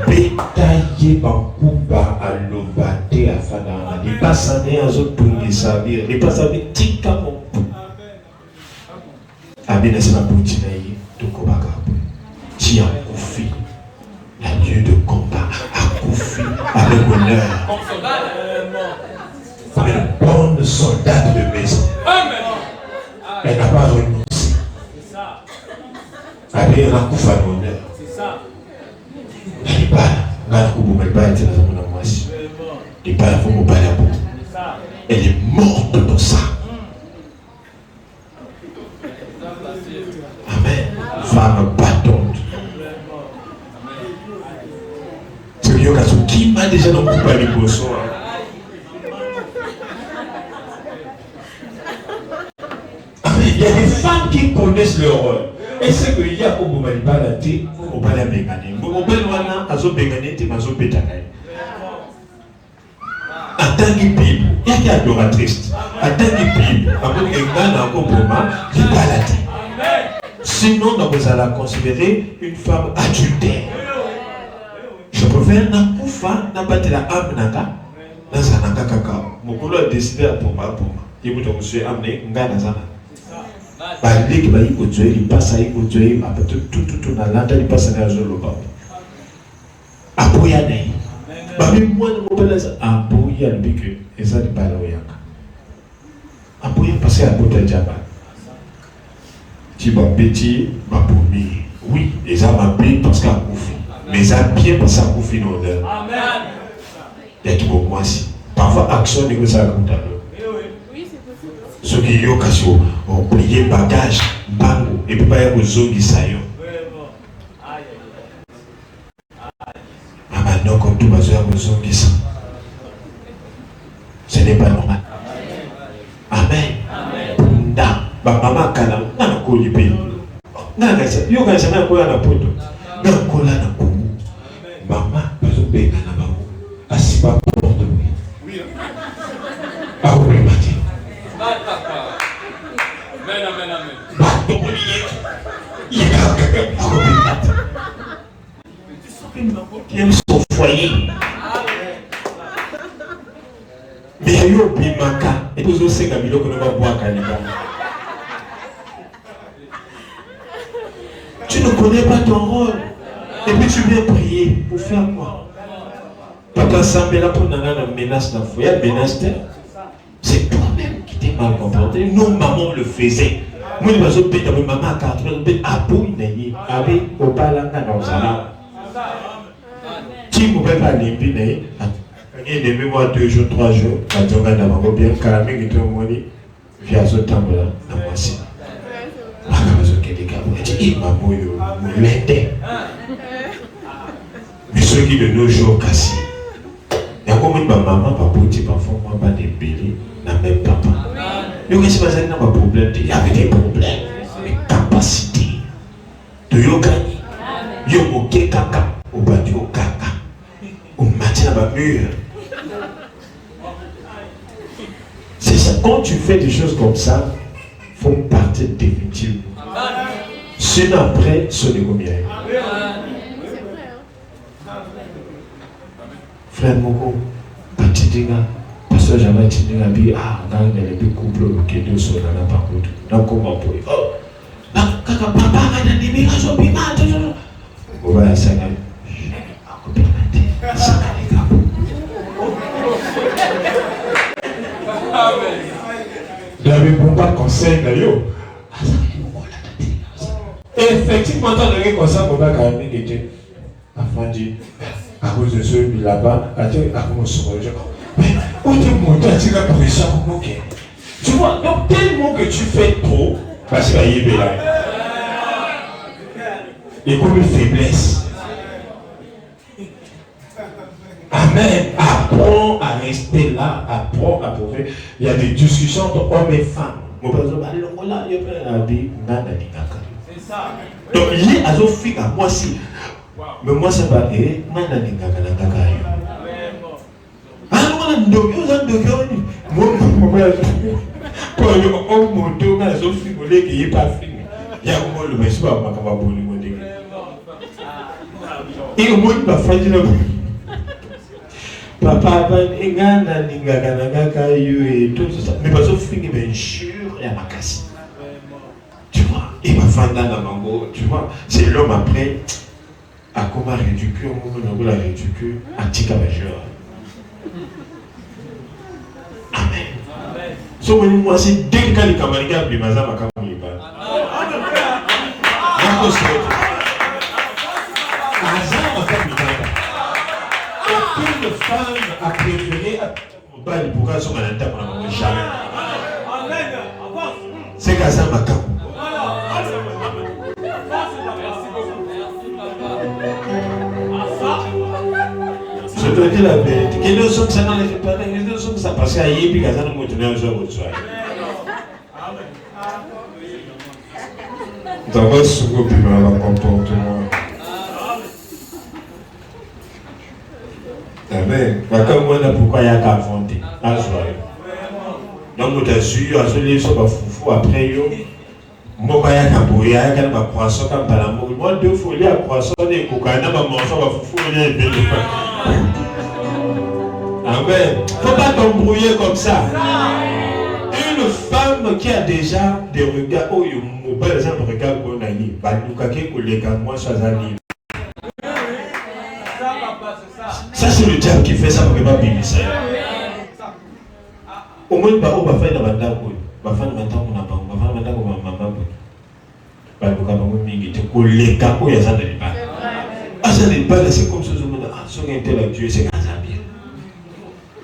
Bétaillé Bakuba à l'obate à Fana. Il passe à l'année à autres pour les servir. Il passe à l'année tika mon pou. Abine c'est la boutique de Kobaka. Qui a confié la lieu de combat à confié avec honneur. Comme une bonne soldate de maison. Elle n'a pas renoncé. Elle a couffé à l'honneur. C'est ça. Elle n'est pas là. Elle est morte dans ça. Amen. Femme battante. C'est qui m'a déjà dans le couple à l'épousson. Il y a des femmes qui connaissent leur rôle. Et c'est qu'il y a au moment où on va la béganer. On va la béganer, on va la béganer. En tant que Bible, il y a des adoratrices. En tant que Bible, on va sinon, on va la considérer une femme adultère. Je préfère Nakoufa, Nabate la âme Naka, Nazanaka Kaka. Mon colo a décidé à Poma. Il vous a amené Nganazana. Balik ba iko tué, il passe à iko tué, après tout na landa il passe à la zone loba. Apoya nei. Ba mi moi no bela za apoya le bique, et ça de bala oyaka. Apoya passer à bota jaba. Ti ba petit, ba pomi. Oui, les gens m'appellent parce qu'à Koufi. Mais ça bien parce qu'à Koufi non d'heure. Amen. D'être pour moi si. Parfois action négocier à comptable. Ceux qui ont cassé, ont plié bagage, bango, et puis pas y avoir aux qui saillent. Maintenant, comme tout bazar, aux qui sont. Ce n'est pas normal. Amen. Punda, maman kana, n'a pas collé pays. N'a pas ça. Yo quand ça n'a pas la poto. N'a pas la na kumu. Maman, pas au béga na bango. Assis pas pour de oui. Ah oui, matin. Qui aime son foyer. Mais il y a eu un bimaka. Et puis aussi, il y a eu un tu ne connais pas ton rôle. Et puis tu viens prier. Pour faire quoi? Papa Sambé là pour une menace dans le foyer. C'est toi-même qui t'es mal comporté. Nous, maman le faisait. Moi, je vais te dire, maman a 4 ans, je vais appuyer, avec au palanga dans ça. Qui ne peut pas l'imprimer, il y a des mémoires 2 jours, 3 jours, quand on va dans bien, car qui est au moins, via ce temps-là, dans moi aussi. Il m'a m'aider. Mais ceux qui de nos jours cassés, il y a combien de maman, papa, petit parfois, moi, pas des bébés, n'a même papa. Il y a des problèmes, il y avait des problèmes, des capacités. De yogani, yomoke kaka, au badio kaka, au matin à ma mur. C'est ça, quand tu fais des choses comme ça, il faut partir définitivement. Sinon après, ce n'est combien. Frère Moko, petit dinga. Pasteur jamais dit à dire dans les couples qui deux sont dans la parole. Donc comment pour oh kaka papa a dit mais je suis pas on va essayer ça J'avais bon pas de conseil d'ailleurs. Effectivement, quand on est comme ça, on va quand même guetter. Enfin, dit, à cause de ceux qui là-bas, à cause de ce que mais où tu montes à tirer pour ça pour nous. Tu vois, donc tellement que tu fais trop, parce qu'il y a là. Et comme une faiblesse. Amen. Apprends à rester là, apprends à prouver. Il y a des discussions entre hommes et femmes. C'est ça. Donc, il est à moi aussi. Mais moi, c'est pas. Papa, mais pas au fin, bien sûr, il y a ma casse. Tu vois, il m'a fait dans mango, tu vois, c'est l'homme après, à comment réduire, on la réduire, à Tikabajeur. Amen. So, moi, c'est dès que les camarades, les mazas, ma camarade, aucune femme a préféré pour qu'elle soit malade pour jamais. C'est qu'à ça, ma camarade. Je dois dire la vérité. Quelle est que ça n'en est pas? Quelle est que ça passe à Yébi, qu'à ça nous montrer un jour au soir. Dans votre soupe, il va avoir comportement. Amen. Comme on a pourquoi il y a qu'à affronter. Donc, on a su, on a su, on a foufou après. Moi, il y a qu'à bouiller, il y a qu'à croissant comme par l'amour. Moi, deux folies à croissant et cocaïne, on a mangé, on a foufou, on a bien. Amen. Il ne faut pas t'embrouiller comme ça. Une femme qui a déjà des regards, oh, il y a des regards qu'on a eu, ça c'est le diable qui fait ça pour ne pas bénir ça. Au moins, on va faire la bande, on va faire la bande, on va faire la bande, on va faire la bande, c'est comme ça, son intellectuel, c'est Kazabir.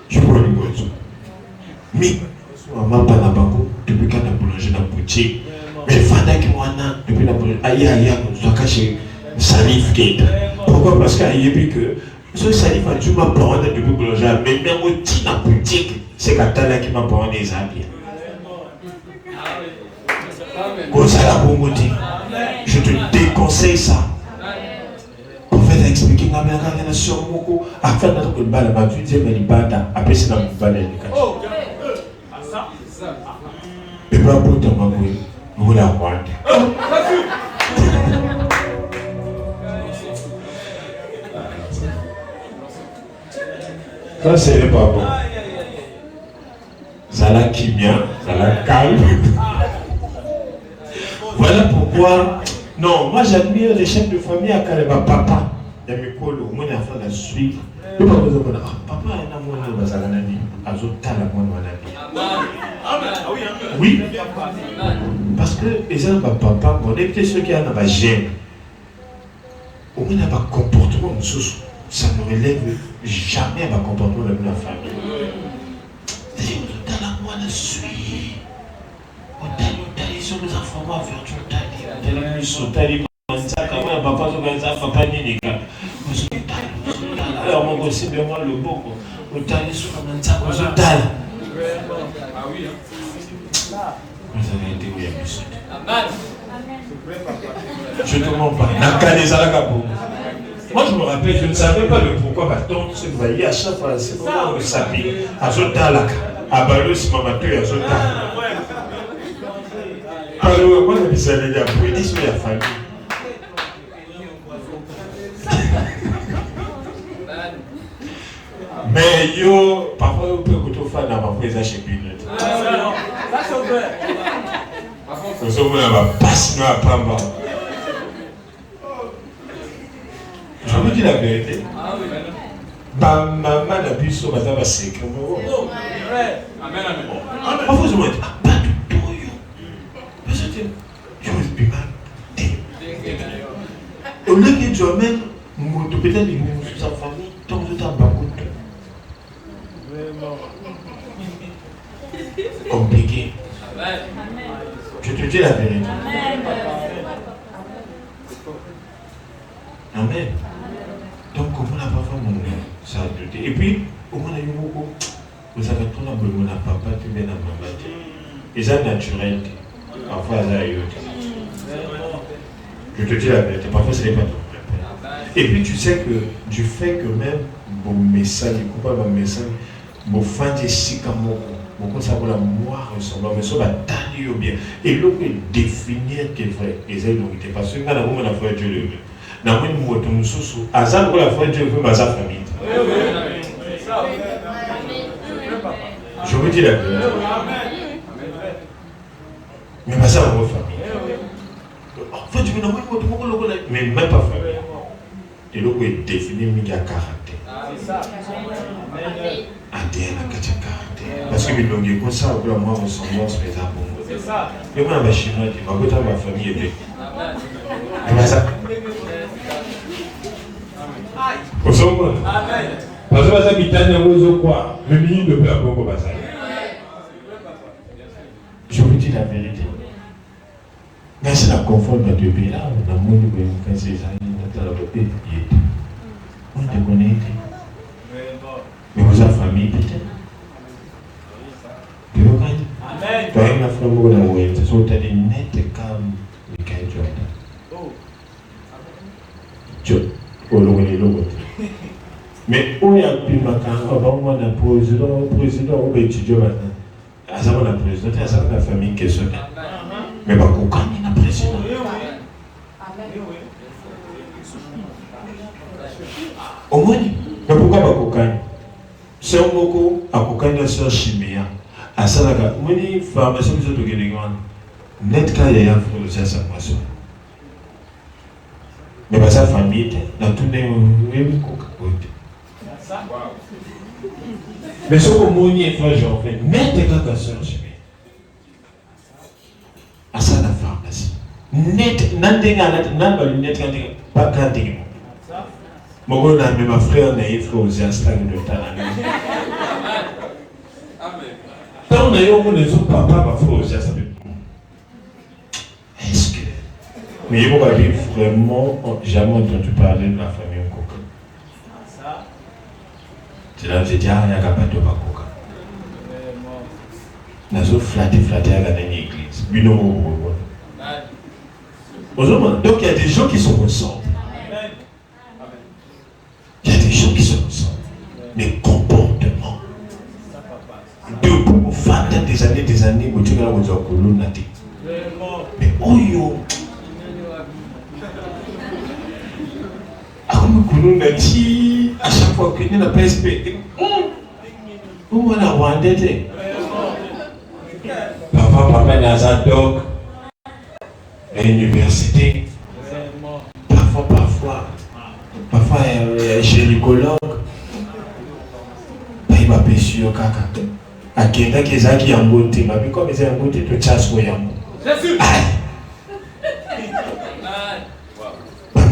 Je vois le bon. Mais, maman, pas la banque, depuis qu'on a boulanger dans la boutique, mais Fada qui m'a depuis la boulangerie, aïe, on doit cacher Salif Gate. Pourquoi? Parce qu'il y a que ce Salif a dû m'apprendre depuis la boulangerie, mais même au petit dans la boutique, c'est Katala qui m'a apprendre des habits. Comme ça, la bonne je te déconseille ça. Prophète a expliqué que la nation beaucoup a fait notre coup de balle à ma vie, mais il bat après c'est dans le balle d'éducation. Et pas pour ton maman, vous la voyez. Ça c'est pas bon. Ça la qui bien, ça la calme. Voilà pourquoi. Non, moi j'admire les chefs de famille à Kaleba papa. Il y a mes colos, au moins il y a fait la suite. Le papa vous a dit, papa est un amour de Bazalanani. Azota la moine oui. Parce que les gens papa, on est peut-être ceux qui ont un gêne. Au moins il y a un comportement, ça ne relève jamais un comportement de la famille. C'est-à-dire, Azota la moine suit. Ils sont les enfants à faire tout le temps. Ils sont allés ça quand même, papa, papa, n'y est pas. Alors, mon gosse, c'est moi le beau. Au talent, sur le ça, au talent. Ah oui, vous avez été où il y a mis. Je ne te mens pas. Moi, je me rappelle, je ne savais pas le pourquoi ma tante se voyait à chaque fois. C'est comment on s'habille. À Zotalaka. À Balo, c'est ma mature à Zotalaka. Alors, moi, je suis allé à Pouédis sur la famille. Mais yo, parfois, on peut écouter au fan dans ma prise à chez Binet. Ça, c'est vrai. Nous sommes là, on va passer à Pamba. Je vous dis la vérité. Ma maman n'a plus sur ma table à sécurité. Parfois, je me dis, pas du tout. Je me dis, au lieu que tu amènes peut-être sa famille, tant que tu as beaucoup de compliqué. Je te dis la vérité. Amen. Donc, comment on n'a pas fait mon nom, ça a douté. Et puis, au moins, on a eu beaucoup. Vous savez, tout le monde a papa, tu viens à maman. Et ça, naturel. Parfois, ça a eu. Je te dis la vérité, parfois, ce n'est pas ton frère. Et puis, tu sais que du fait que même mon message, mon message, mon fan de Sikamo, mon ça va la moi ressembler, mais ça va tailler bien. Et l'autre définir qu'il est vrai. Et ça, il était parce que quand on a fait Dieu le veut. Dans le monde, nous sommes à ça, pour la foi, Dieu veut ma famille. Je vous dis la vérité. Mais pas ça, ma famille. En fait, tu me demandes, mais même pas famille. Et l'autre est défini, mais il y a caractère. ADN, il y a caractère. Parce que nous avons comme ça, pour moi, ressemblance, mais ça pour moi. Mais moi, ma chinois, ma famille est belle. Mais ça. Au sommet. Parce que ça bitane au quoi. Le milieu de peur pour ça. Je vous dis la vérité. Mais c'est la conforme de Dieu là, dans le monde où quand c'est ça, dans la beauté, on te connaît. Mais vous avez famille peut-être. Tu vois quand tu as une affaire où on a oué, c'est sur tes net comme les cailles Jordan. Mais où il y a plus de avant moi, le président, ou étudiant maintenant. À ça, on a président, à ça, la famille qui est seule. Mais pas pourquoi il y a président. Au moins, mais pourquoi pas cocaïne? C'est un mot à cocaïne, c'est un chimie. À ça, la gare, on dit, pharmacie, vous êtes au Guénégan. Net, quand il y a un frère, c'est sa moisson. Mais pas sa famille, dans tous les cocaïnes. Mais ce que mon est frère, j'en fais, net, quand ta soeur, chimie. À ça, la pharmacie. Net, net, pas quand tu mon gars, ma frère n'a eu frère aux instants de temps. Tant on a eu au les autres papa, ma frère aux instants. Est-ce que. Mais il va dire vraiment, jamais entendu parler de la famille Coca. C'est là que j'ai dit, ah, il n'y a pas de Coca. Nous avons flatté à la dernière église. Donc il y a des gens qui se ressemblent. Il y a des gens qui se ressemblent. Les comportements. Depuis au fin des années, où tu as la colonne. Mais oh yo! À chaque fois que nous avons PSP, on a rendez. Papa dans un doc, à l'université. Parfois, gynécologue. Il m'a payé sur caca. À quelqu'un qui est en beauté, mais comme il est en beauté, tu chasses pour yamou.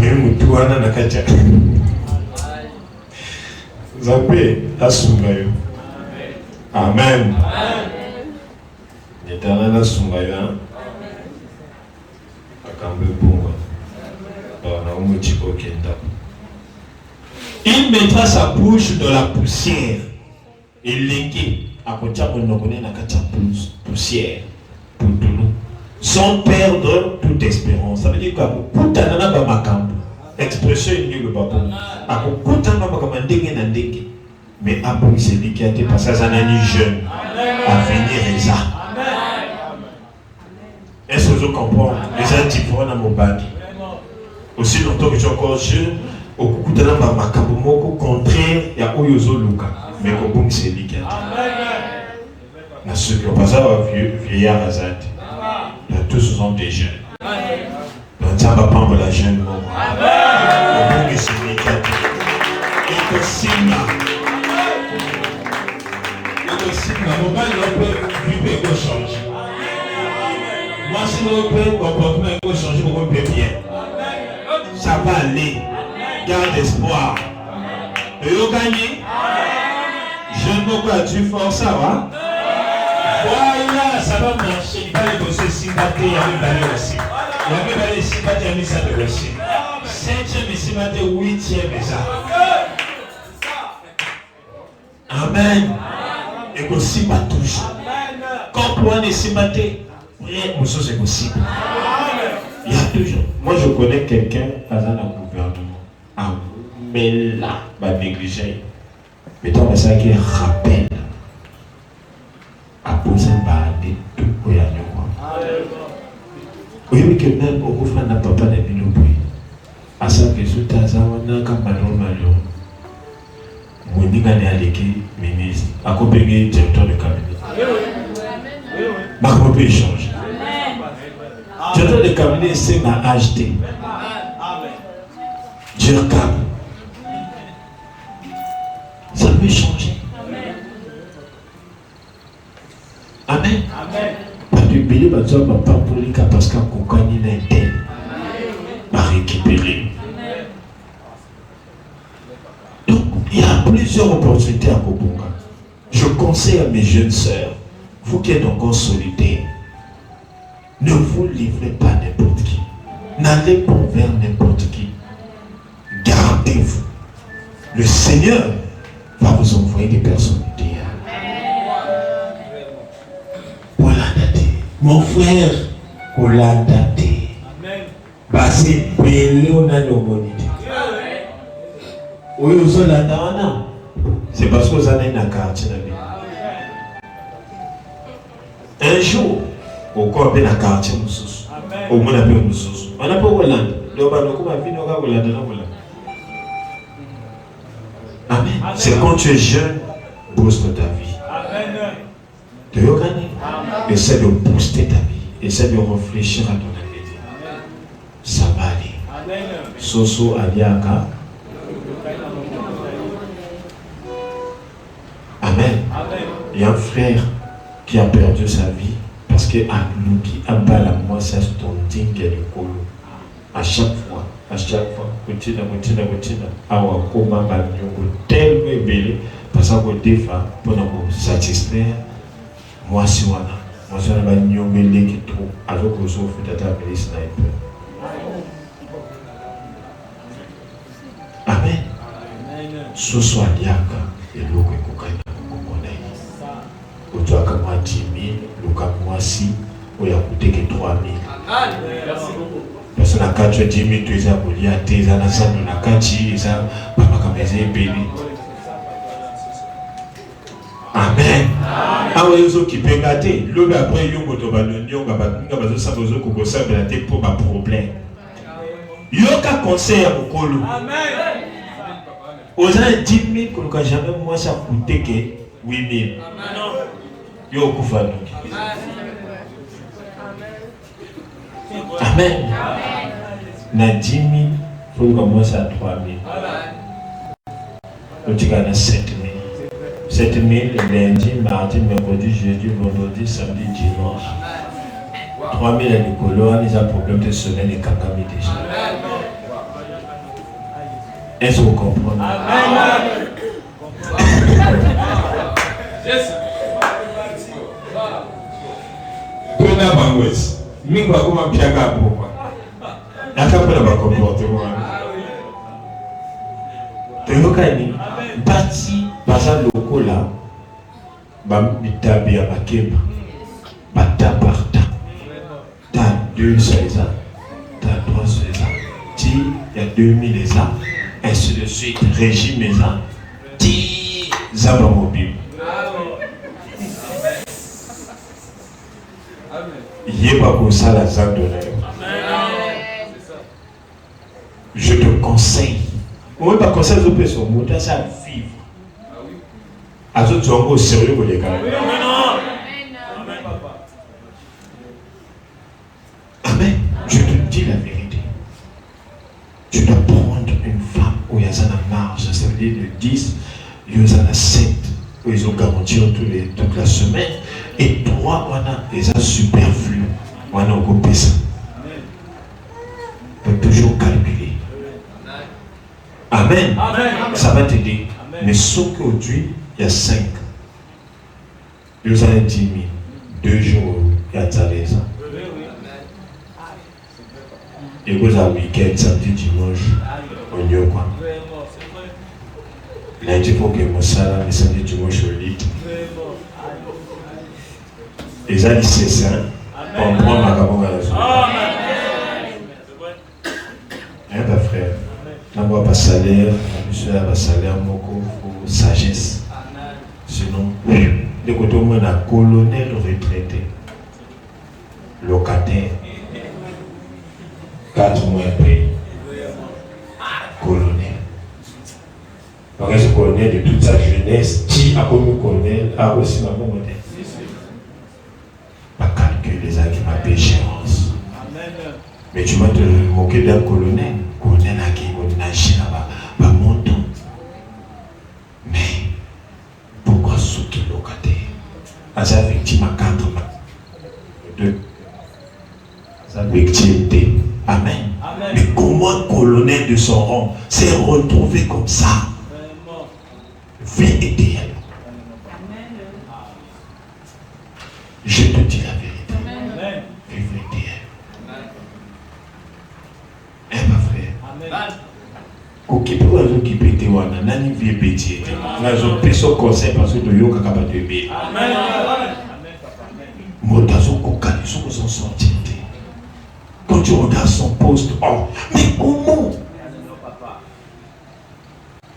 Même tout à la katia. Zappé, Assungayo. Amen. L'éternel Assungayo. Akambe Bunga. Il mettra sa bouche dans la poussière. Et l'équé, à côté de nous, la poussière. Pour nous. Sans perdre toute espérance. Ça veut dire qu'à Koutanana Bamakam, expression est le papa. À Koutanana Bakamandenge. Mais après, c'est lui qui a été passé à un jeune à venir et ça. Est-ce que vous comprenez? Les gens qui font dans mon bac. Aussi longtemps que tu es encore jeune, au Koutanana Bamakam, au contraire, il y a Oyozo Luka. Mais comme c'est lui qui a été. Dans ceux qui ont passé à vieillard à Zad. Tous sont des jeunes. Donc ça va prendre la jeune mort. Amen. Et que signe. Mon père si votre comportement va changer, vous pouvez bien. Ça va aller. Garde espoir. Et vous gagnez. Je ne peux pas tu fort ça va. Voilà, ça va marcher. Il va aller bosser si batté, il y a même balai aussi. Il y a même balai si batté, il y a mis ça de aussi. 7e et si batté, 8e et ça. Amen. Et que si bat toujours. Quand pour un et si batté, rien de chose est possible. Il y a toujours. Moi je connais quelqu'un dans un gouvernement. Ah, mais là, va négliger. Mais tant que ça qui rappelle. À poser des tout pour y aller. Oui, que même au bout n'a pas de binoubi. À ça que tout à ça, on a comme malon. Mon nigane à l'équipe, ministre, accompagné directeur de cabinet. Ma comment peut échanger? Directeur de cabinet, c'est ma acheté. Directeur. Ça peut changer. Amen. Pas de billet, pas pour les cas parce qu'un compagnie n'est pas récupéré. Donc, il y a plusieurs opportunités à Kobonga. Je conseille à mes jeunes sœurs, vous qui êtes encore solitaires, ne vous livrez pas n'importe qui. N'allez pas vers n'importe qui. Gardez-vous. Le Seigneur va vous envoyer des personnalités. Mon frère, on l'a daté. C'est belé, on a l'homonité. Oui, vous avez la. C'est parce que vous avez un quartier. Un jour, au corps de la quartier, au monde appelle Moussous. On n'a pas Hollande. Amen. C'est quand tu es jeune, booste ta vie. Tu veux gagner? Essaie de booster ta vie. Essaie de réfléchir à ton avenir. Ça va aller. Soso Aliaka. Amen. Il y a un frère qui a perdu sa vie parce que Alouki Abala moi ça c'est ton digne de l'école. À chaque fois, continue, awa koma banyongo tellement belé parce que des fois pour nous satisfaire moi si wana. Moi je vais nyongele qui trop avec aux autres data sniper. Amen. Ce soit liaka et l'eau et cocaïne comme on a dit. Au toit comme 10 000, le cas moi si, où il a coûté que 3 000. Merci beaucoup. Parce que la 4 10 000, tu es à Bolia, tu es à la salle de la 4 et ça, papa comme les bébés. Amen. Ah oui, ils ont qui peuvent gâter. L'homme après, ils ont pour ma problème. Il y a un conseil à mon colo. Amen. Aux gens 10 000, qu'on n'a jamais moins ça coûté que 8 000. Il y a un coup de Amen. Na 10 000, il faut commencer à 3 000. Tu gagnes 7 000. 7 000 lundi, mardi, mercredi, jeudi, vendredi, samedi, dimanche. 3 000 à l'école, on a un problème de semaine et kakami déjà. Est-ce que vous comprenez? Amen. Pena bangwes. Mingwa kuma piaga pourquoi? Nakapela ba comportement. Tengokani bati baza lokola ba mitabi ya bakeba. Bata parta. T'as 2 sur les ans. T'as 3 sur les ans. Il y a 2000 les ans. Ainsi de suite. Régime les ans. 10 zaba mobile. Il n'y a pas pour ça la zone de l'air. Je te conseille. Moi, je te conseille de faire son moteur, ça vivre. À ce tu es encore sérieux pour les gars. Amen. Je te dis la vérité. Tu dois prendre une femme où il y a une marge. Ça veut dire de 10, il y a 7 où ils ont garanti toute la semaine. Et 3, on a des superflus. On a coupé ça. Il faut toujours calculer. Amen. Ça va t'aider. Mais sauf qu'aujourd'hui, il y a 5. Vous avez 10 000. 2 jours, il y a ça. Et vous avez week-end, samedi, dimanche, on y a quoi? Lundi, il faut que mon salaire, mais samedi, dimanche, au lit. Et ça, c'est ça. On prend ma cabane à la journée. Hein, ma frère? On n'a pas salaire, monsieur a pas salaire, mon coup, il faut sagesse. Sinon, de côté où on a colonel retraité, locataire, 4 mois après, colonel. Donc, ce colonel de toute sa jeunesse, qui a connu colonel, a aussi ma bonne modèle. Pas calcul les gens qui m'a péchéance. Mais tu vas te moquer d'un colonel. Colonel a qui on a acheté là-bas, pas montant. Mais pourquoi ceux qui locataire? À sa victime à 4 mois. 2. Sa victime D. Amen. Mais comment un colonel de son rang s'est retrouvé comme ça? Vie idéale. Je te dis la vérité. Vie idéale. Hein, ma frère? Occupez vous occupez de wana nani vie petit. Nazo peso conseil parce que yo kakaba de bé. Amen. Motazo kokali soko s'en sortir. Quand tu regardes son poste, oh, mais comment?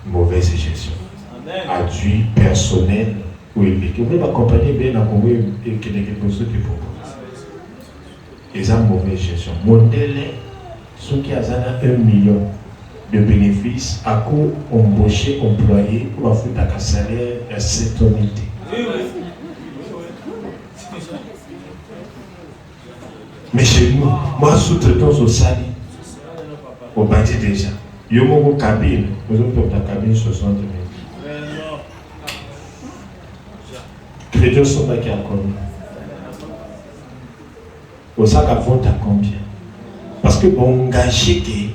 Mauvaise gestion. Adui personnel ou épique. Vous pouvez m'accompagner bien à Congo et quelque chose de pour vous. Ils ont mauvaise gestion. Modèle, ceux qui ont 1 million de bénéfices, à quoi embaucher, employé, pour faire un salaire à cette unité. Mais chez nous, moi, sous-traitant au sali, au bâti déjà. Yo mon cabine, vous avez ta cabine 60 000. Crédit sont qui a combien? Au sac à vente à combien? Parce que bon engagé qui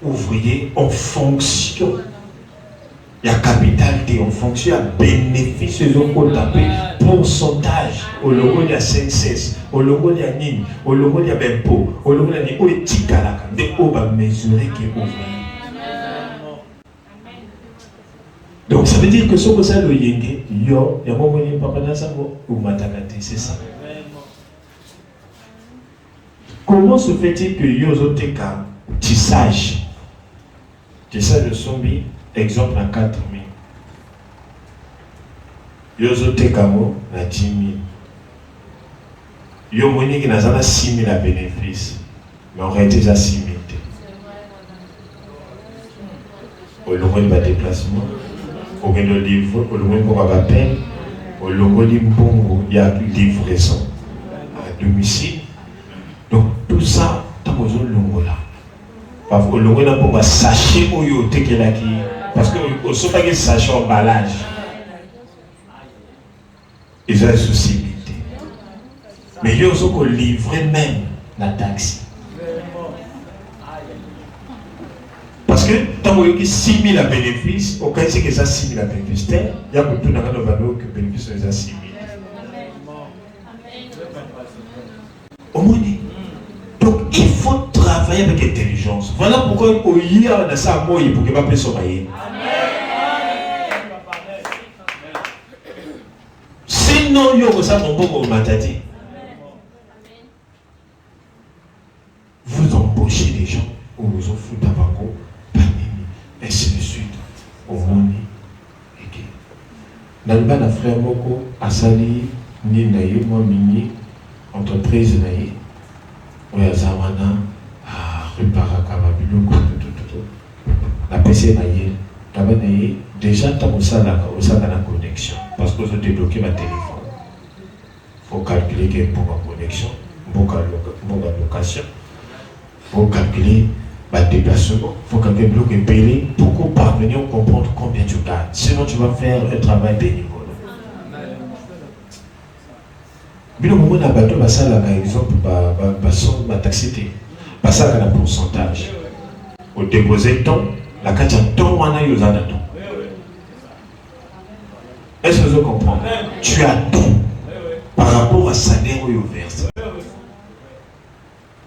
ouvrier en fonction. Il y a capital en fonction, il y a bénéfice, il y a pourcentage. Au logo, il y a 5-6. Au logo, il y a Nîmes. Au logo, il y a Bempo. Au logo, il y a Nîmes. Au Tikalaka. De où va mesurer qui est ouvrier. Donc ça veut dire que ce que ça le yenge, yo, il y a mon papa dans sa voix, ou matakate, c'est ça. Comment se fait-il que yo zoteka tissage de zombie, exemple à 4 000. Yo zoteka mo na 10 000. Yo moni qui n'a 6 000 à bénéfice, mais on reste à 6 000. Au long de déplacement. Au lieu de livre, au loin pour avoir peine, au loin de bon, il y a livraison à domicile. Donc tout ça, tu as besoin de l'ongo là. Parce que l'ongo là pour sachet où il y a parce que au sauf que sachet emballage, ils ont une souci. Mais il y a aussi qu'on livre même la taxi. Parce que tant qu'il y a 6 000 à bénéfice, au cas où il y a 6 000 à bénéfice, il y a beaucoup de valeur que bénéfice est 6 000. Au moins, donc il faut travailler avec intelligence. Voilà pourquoi il y a ça pour qu'il ne pas sommeiller. Sinon, il y a ça mon bon matadi. Vous embauchez des gens ou vous en foutez avant. Ainsi de suite, au monde. Dans le bas de frère Moko, Asali, ni naïe, moi, mini, entreprise naïe, où il y a Zawana, Ruparaka, Mabiloko, la PC naïe, d'abord naïe, déjà, tu as la connexion, parce que je débloqué ma téléphone. Il faut calculer qu'il y a une bonne connexion, une bonne location, il faut calculer. Déplacement, il faut que quelqu'un bloque et payer pour parvenir à comprendre combien tu gagnes. Sinon, tu vas faire un travail bénévole. Bien au moment où bateau, par exemple, taxité, ça a un pourcentage. Au déposer temps, la carte en temps, on a eu temps. Est-ce que vous comprenez? Tu as tout par rapport à salaire ou au verset.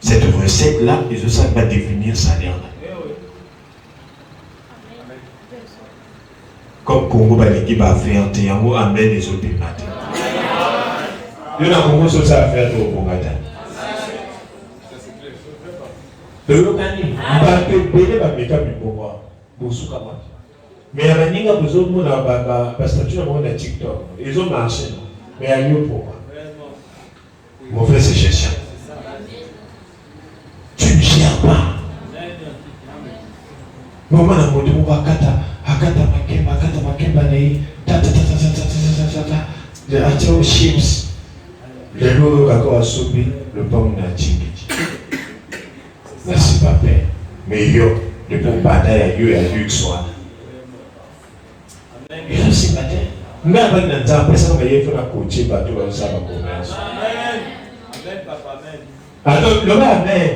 Cette recette-là, et ça va définir salaire-là. Comme Congo qui va faire Théamo, amène les autres matins. Il y a un Congo sur ça à faire au Congo. Le Locani, on va payer la méthode du pouvoir. Mais il y a un besoin de statut de TikTok. Ils ont marché, mais il y a lieu pour moi. Mauvaise gestion. Tu ne gères pas. Maman a monté mon Hakata Makemba Nei, de Atio Chips, le loup à Sobi, le pomme n'a tingé. Là, c'est pas peine. Mais yo, le bon bataille à yo et à lui que soit. Et là, c'est pas peine. Mais avec notre temps, après ça, on va y faire un coacher bateau à ça, va commerce. Amen, papa, amen. Alors, le gars, amen.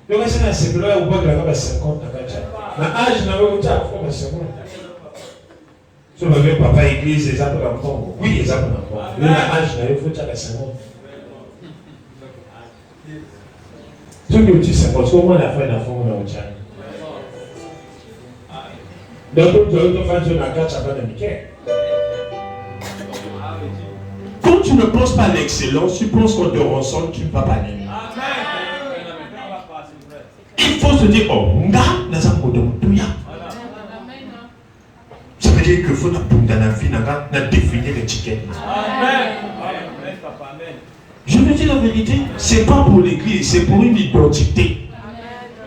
Le gars, c'est que là, on voit que la gamme à 50 à 4 ans. Mais âge, n'a pas eu de temps, il faut que c'est bon. Si on avait papa église, les arbres d'enfants, oui, les arbres d'enfants. Mais l'âge, n'a pas eu de temps à 50. Tout le monde dit, parce qu'au moins la fin de la forme on a au Tchad. Donc, l'autre fin de la carte, ça va de Mickey. Quand tu ne penses pas à l'excellence, tu penses qu'on te ressemble, tu ne vas pas l'aimer. Il faut se dire, oh, nga, n'a pas de moutoya. Ça veut dire qu'il faut dans la vie, n'a définir l'étiquette. Je veux dire la vérité, ce n'est pas pour l'église, c'est pour une identité.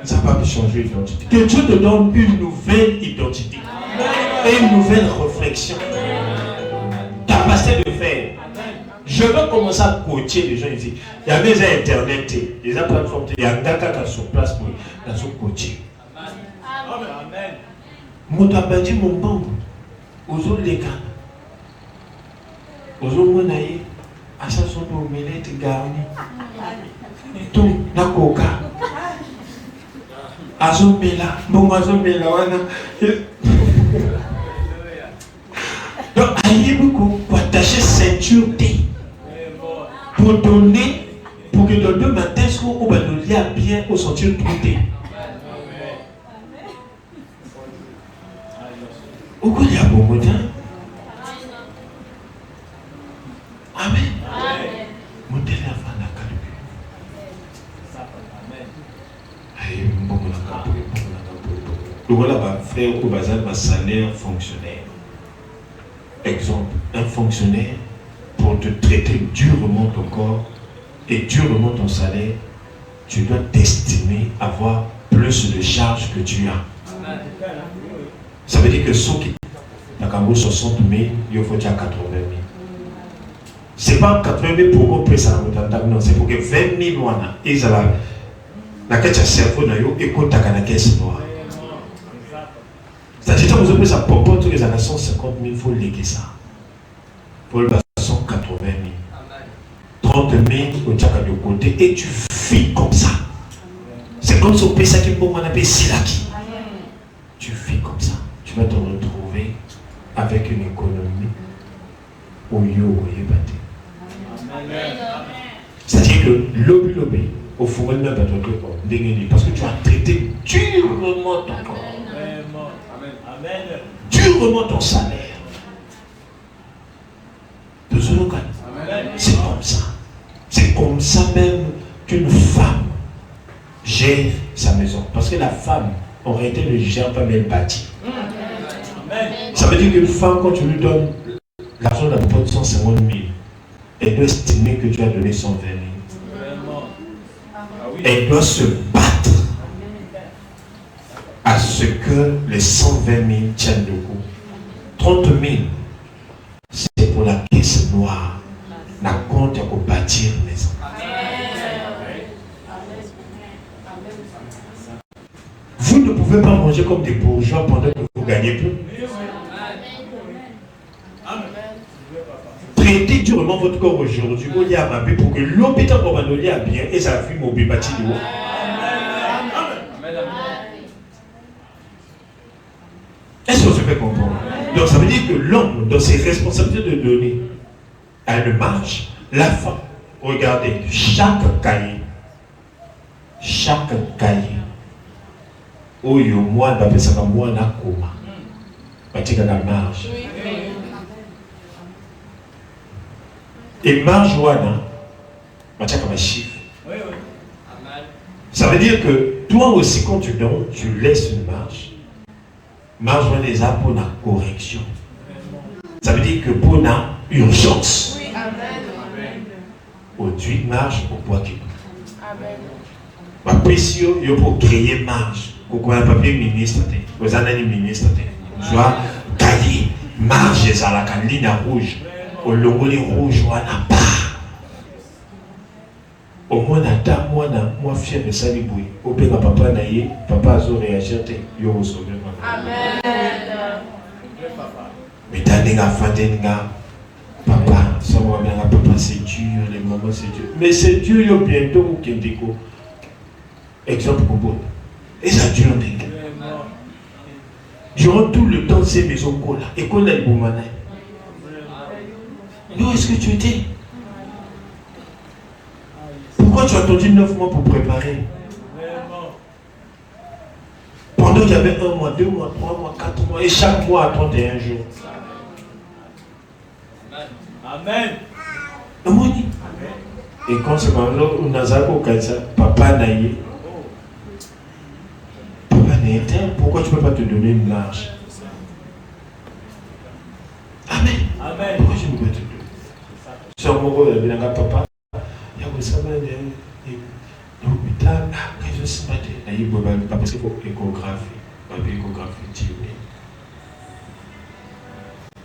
Ça ne va pas changer l'identité. Que Dieu te donne une nouvelle identité et une nouvelle réflexion. Capacité de faire. Je veux commencer à coacher les gens ici. Il y a des internet, des plateformes, il y a un gars qui est sur place pour coacher. Amen. Mon tabadi, mon bon, aux autres les gars, aux autres monaïs. À ça, son omelette garnie. Tout, la coca. Azobela, bon azobela, donc, aïe beaucoup pour attacher ceinture T. Pour donner, pour que dans 2 matins, on va nous lire bien au sentir trouté. Où il y a beaucoup de temps? Amen. Mon téléphone a calculé. Aïe, bon, donc voilà, frère, au bazar, ma salaire fonctionnaire. Exemple, un fonctionnaire, pour te traiter durement ton corps et durement ton salaire, tu dois t'estimer avoir plus de charges que tu as. Ça veut dire que ceux qui ont 60 000, il faut 80 000. Ce n'est pas 80 000 pour qu'on puisse ça, non, c'est pour que 20 000 wana, ils ont la quête de cerveau, et qu'on t'a la caisse noire. C'est-à-dire que vous avez ça pour tous les années 150 000, il faut léguer ça. Pour le 180 000. 30 000 au Tchaka de côté, et tu vis comme ça. C'est comme si on paye ça qui est bon, on appelle Silaki. Tu vis comme ça. Tu vas te retrouver avec une économie au yo, c'est-à-dire que lobby, au fond, il n'y a pas de corps, parce que tu as traité durement ton corps. Durement ton salaire. C'est comme ça. C'est comme ça même qu'une femme gère sa maison. Parce que la femme, en réalité, ne gère pas, mais elle bâtit. Ça veut dire qu'une femme, quand tu lui donnes l'argent d'un peu de 150 000, elle doit estimer que tu as donné 120 000. Elle doit se battre à ce que les 120 000 tiennent le coup. 30 000, c'est pour la caisse noire. La compte pour bâtir une maison. Vous ne pouvez pas manger comme des bourgeois pendant que vous gagnez plus. Traitez Dieu vraiment votre corps aujourd'hui, pour que l'hôpital pour bien et ça fait mon bébati de haut. Est-ce qu'on se fait comprendre? Donc ça veut dire que l'homme, dans ses responsabilités de donner, à une marche, la femme, regardez, chaque cahier, où il y a moi, on appelle ça moi, na coma. Parce que la marge. Et marge, wana, comme un chiffre. Ça veut dire que toi aussi, quand tu donnes, tu laisses une marge. Marge, on les a pour la correction. Ça veut dire que pour la urgence. Au tu marge pour quoi qu'il ma pression, il faut créer marge. Pour un papier ministre, vous avez un ministre, soit cahier, marge, ça la ligne rouge. Au logo les rouges, on n'a pas. Au moins, moi, fier de ça, les au père, papa, papa, a réagi, il a sauvé. Amen. Mais t'as des gars, papa, ça va bien, papa, c'est dur, les mamans, c'est dur. Mais c'est dur, il y a bientôt au Kendeko. Exemple pour vous. Et ça dure, durant tout le temps, ces maisons là. Et qu'on a le boumanaï. Où est-ce que tu étais? Pourquoi tu as attendu 9 mois pour préparer? Pendant qu'il y avait 1 mois, 2 mois, 3 mois, 4 mois, et chaque mois à 31 jours. Amen. Et quand c'est comme ça, on a ça, papa naïe. Papa naïe, pourquoi tu ne peux pas te donner une marge? Amen. Amen. Pourquoi je ne peux pas te donner? C'est un moment où il y a un papa. Il y a un l'hôpital, je sais pas, parce qu'il faut échographie, échographie,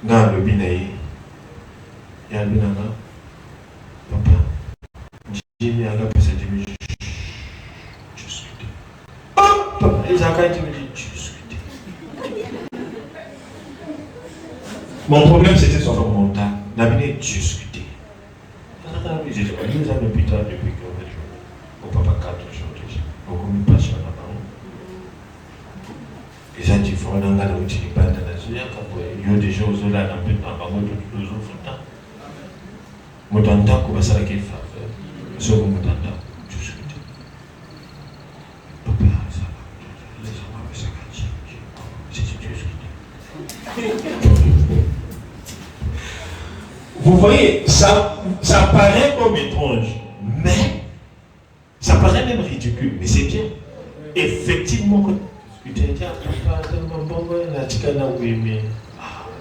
dans le binaï, il y a un binanga, papa, j'ai mis un gars pour cette demi, je suis là. Oh, papa, les accueils, tu me dis, je suis là. Mon problème, c'était son mental, la minute, je suis là. J'ai dit, nous avons l'hôpital depuis que papa 4 jours déjà. Donc on ne passe pas là-bas. Les gens qui font un gars de l'outil, il y a des gens qui ont là, dans le temps. Je suis là, comment ça va faire? Je suis là, je suis là. Papa, ça va. Les gens vont faire ça. Vous voyez, ça paraît comme étrange, mais ça paraît même ridicule, mais c'est bien. Effectivement, tu t'es dit,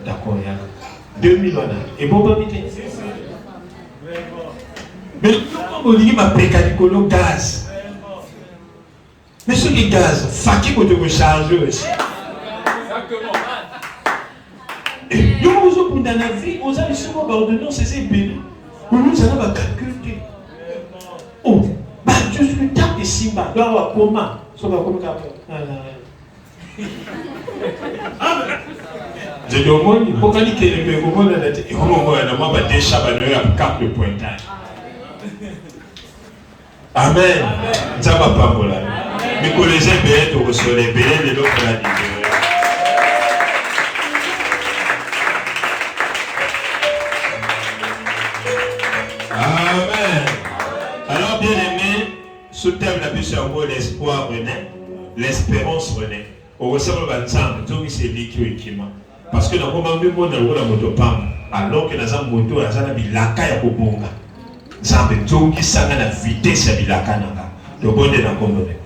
d'accord, il y a 2000 ans. Et bon, mais on dit ma pécanicolo gaz. Mais ce qui est gaz, fatigue de recharger aussi. Et nous, dans la vie, on a souvent ordonnance, c'est béni. Nous allons calculer. Oh, bah, je suis tard de Simba, doit avoir comment? Ça va comme ça. Je dis au monde, pourquoi il y a des moments dans la tête? Et comment on a des chabanoïs à carte de pointage? Amen. Ça va pas pour la vie. Mais que les gens bénis, reçoivent les bénis, les autres la disent. Amen. Alors, bien aimé, ce thème la plus sur moi, l'espoir renaît, l'espérance renaît. On ressemble à l'ensemble, tout c'est l'équipe qui m'a. Parce que dans le moment où on a la moto pam, alors que dans la moto, on a la caille à Kobonga. Zambe tout qui s'en a la vitesse à la cananga. Le bon de la commune.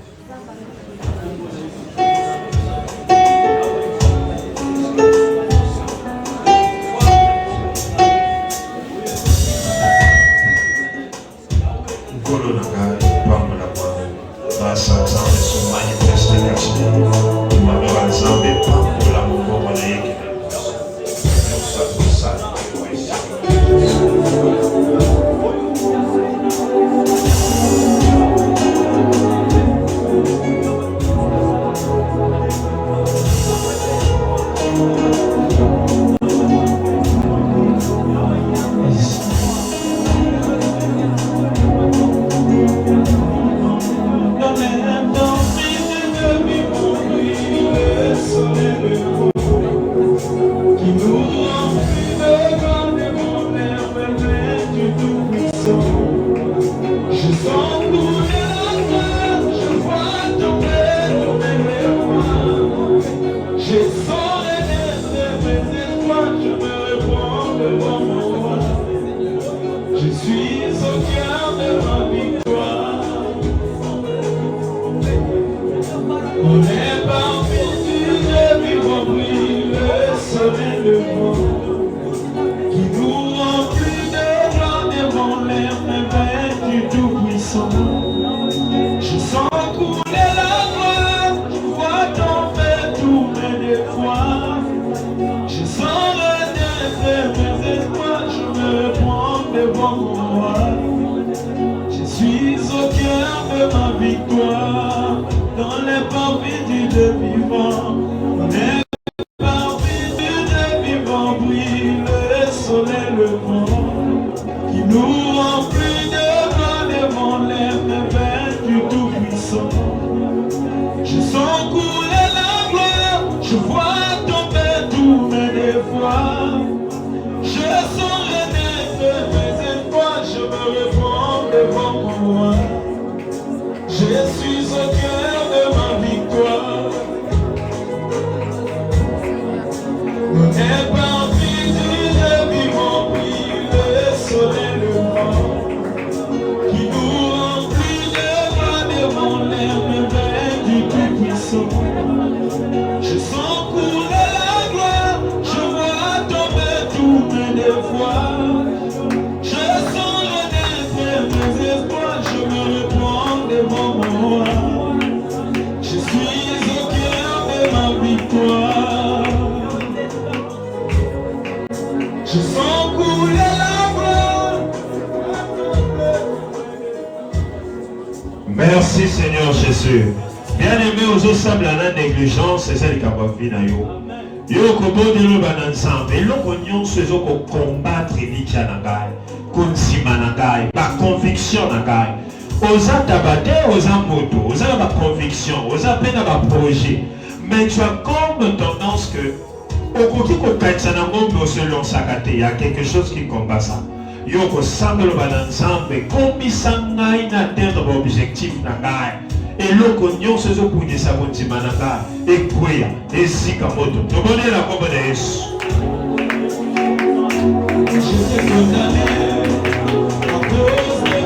sens couler la gloire, je vois tomber tous mes mémoires. Je sens les étoiles, je me réponds devant mon roi. Je suis au cœur de ma victoire. On est parmi Dieu vivant, brille le soleil levant, qui nous remplit de gloire devant l'air du Tout-Puissant. Je sens couler la gloire, je vois tomber tous mes défauts. Je sens redescendre mes espoirs, je me réponds devant moi. Je suis au cœur de ma victoire, dans les parvis du Dieu vivant. On est parmi du Dieu vivant, brille le soleil levant, qui nous remplit de gloire devant les merveilles du Tout-Puissant. Je sens couler la gloire, je vois tomber tous mes défauts. Je sens renaître mes espoirs, je me réponds devant moi. Je suis au cœur de ma victoire. On est parmi du Dieu vivant, brille le soleil levant, qui nous remplit de gloire devant l'air merveille du Tout-Puissant. Je sens couler la gloire, je vois tomber tous mes défauts. Je sens renaître mes espoirs, je me réponds devant moi. Je suis au cœur de ma victoire. Je sens couler la gloire. Merci Seigneur Jésus. Bien-aimé aux ensembles à la négligence, c'est celle qui a vie dans yo. Yo kobondi le ban ensemble. Et l'on connaît ce qui combattre l'idée nagai, consima nagai, par conviction nagai. Osa tabate, osa moto, osa la conviction, osa peine à projet. Mais tu as comme tendance que au côté qu'on cache ça dans monde selon sa caté, il y a quelque chose qui combat ça. Yo ko semble le ban ensemble, comme ça n'a atteindre l'objectif nagai. Et l'on ce qui pour dire ça consima nagai. Et quoi, et si kamoto. Tu connais la combat de Jésus. Je t'ai condamné à cause de mes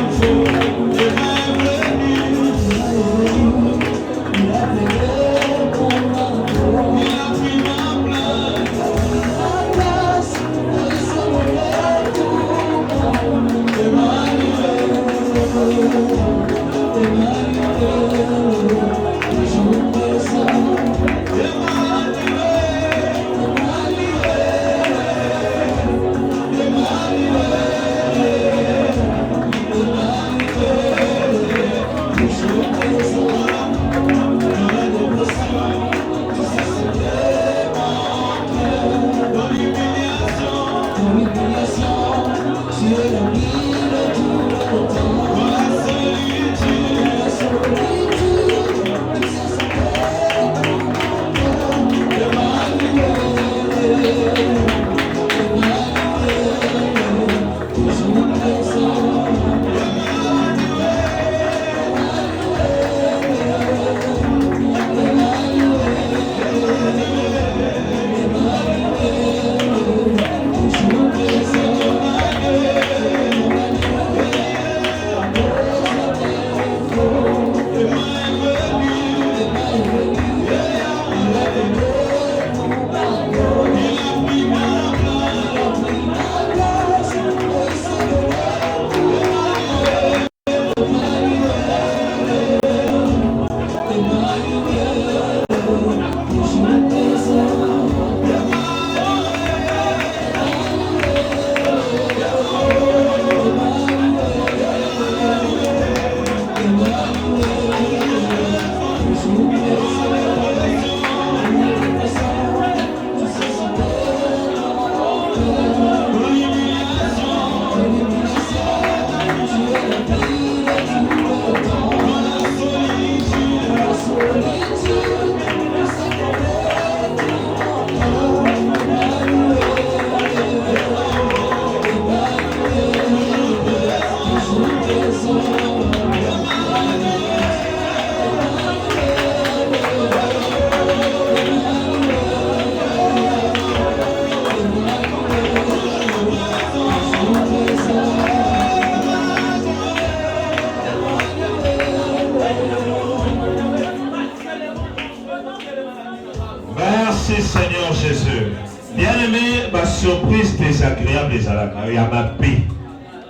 infos, de mes venus. Il a pris ma place, ma place, Emmanuel. Bien aimé, ma surprise désagréable les alaka, il y a ma paix.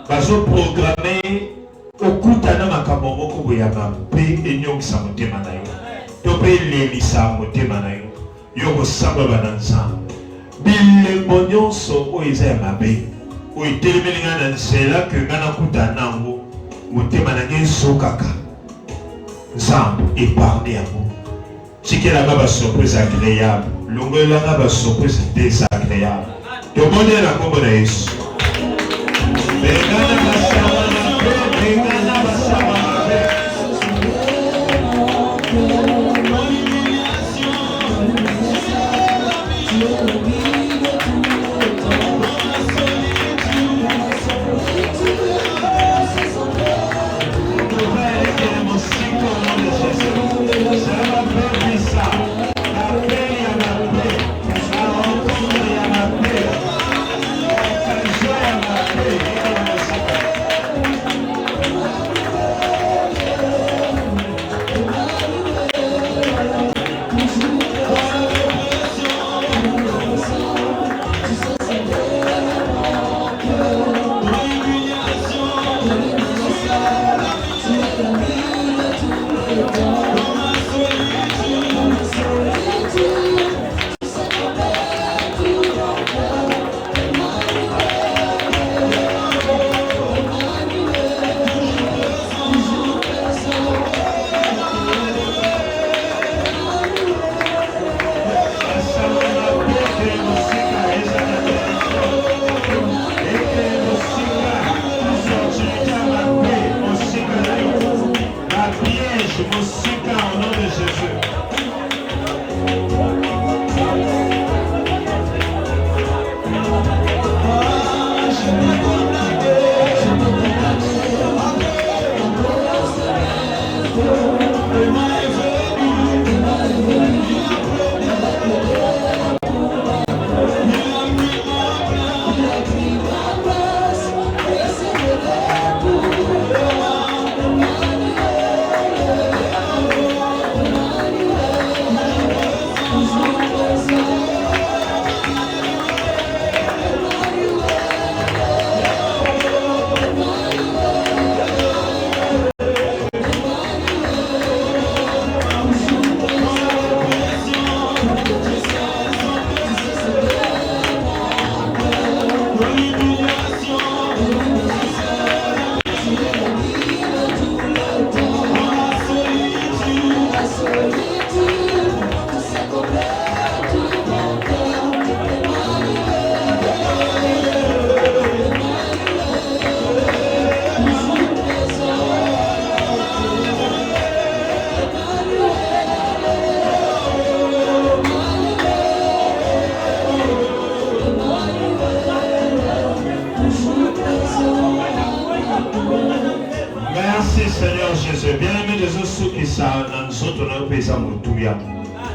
Bazo programmé au kutana makamomo ko ya ma paix et nyong sa motema na yo. To pe lelisa motema na yo. Yo ko samba bananza. Bile bonyoso o iza ya mabe. O itelemeli nga na nzela ke nga na kutana ngo motema na nge sokaka. Nzambo épargne yango. Sikela nga ba surprise agréable. Longola nga ba surprise désagréable. Tomone na kombo na Yesu. Bengana basama na pe, bengana basama na pe.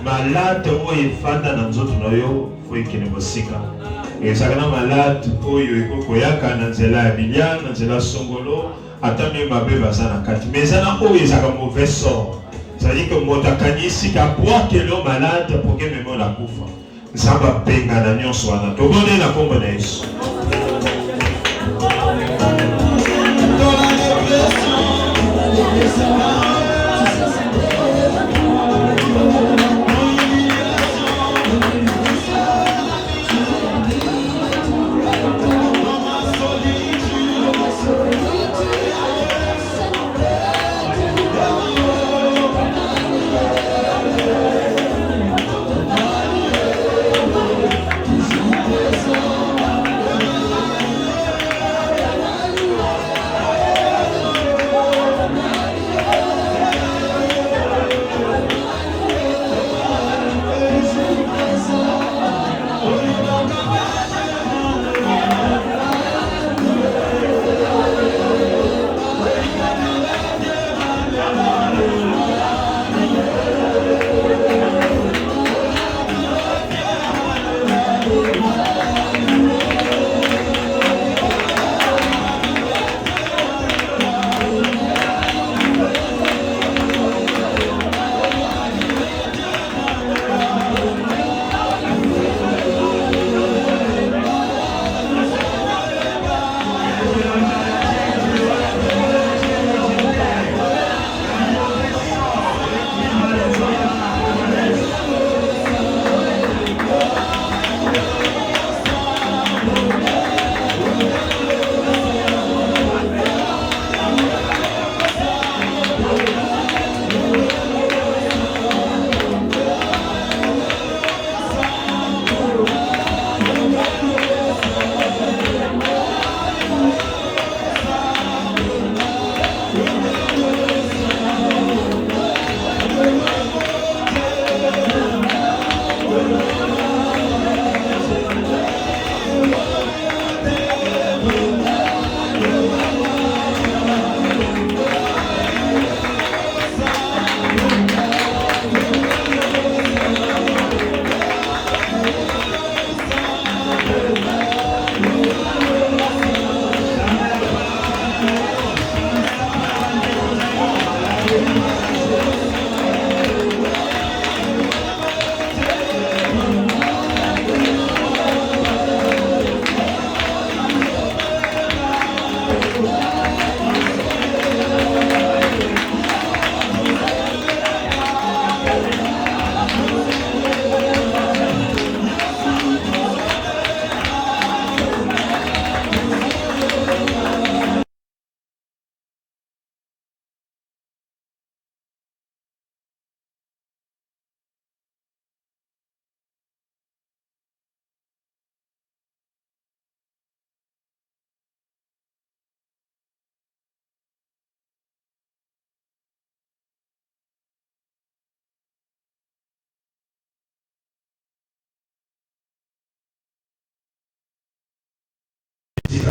Malade oyo efanda na nzoto na yo fo ekende mosika. Ezalaka na malade oyo ekokoyaka na nzela ya bilia, na nzela songolo, ata mpe mabe baza na kati. Mais eza na oyo ezalaka mauvais sort. C'est-à-dire que moto akanisi kabwakelo malade pour que memo na kufa. Nzambe abenga na nyonso wana. Tobone na kombo na Yesu.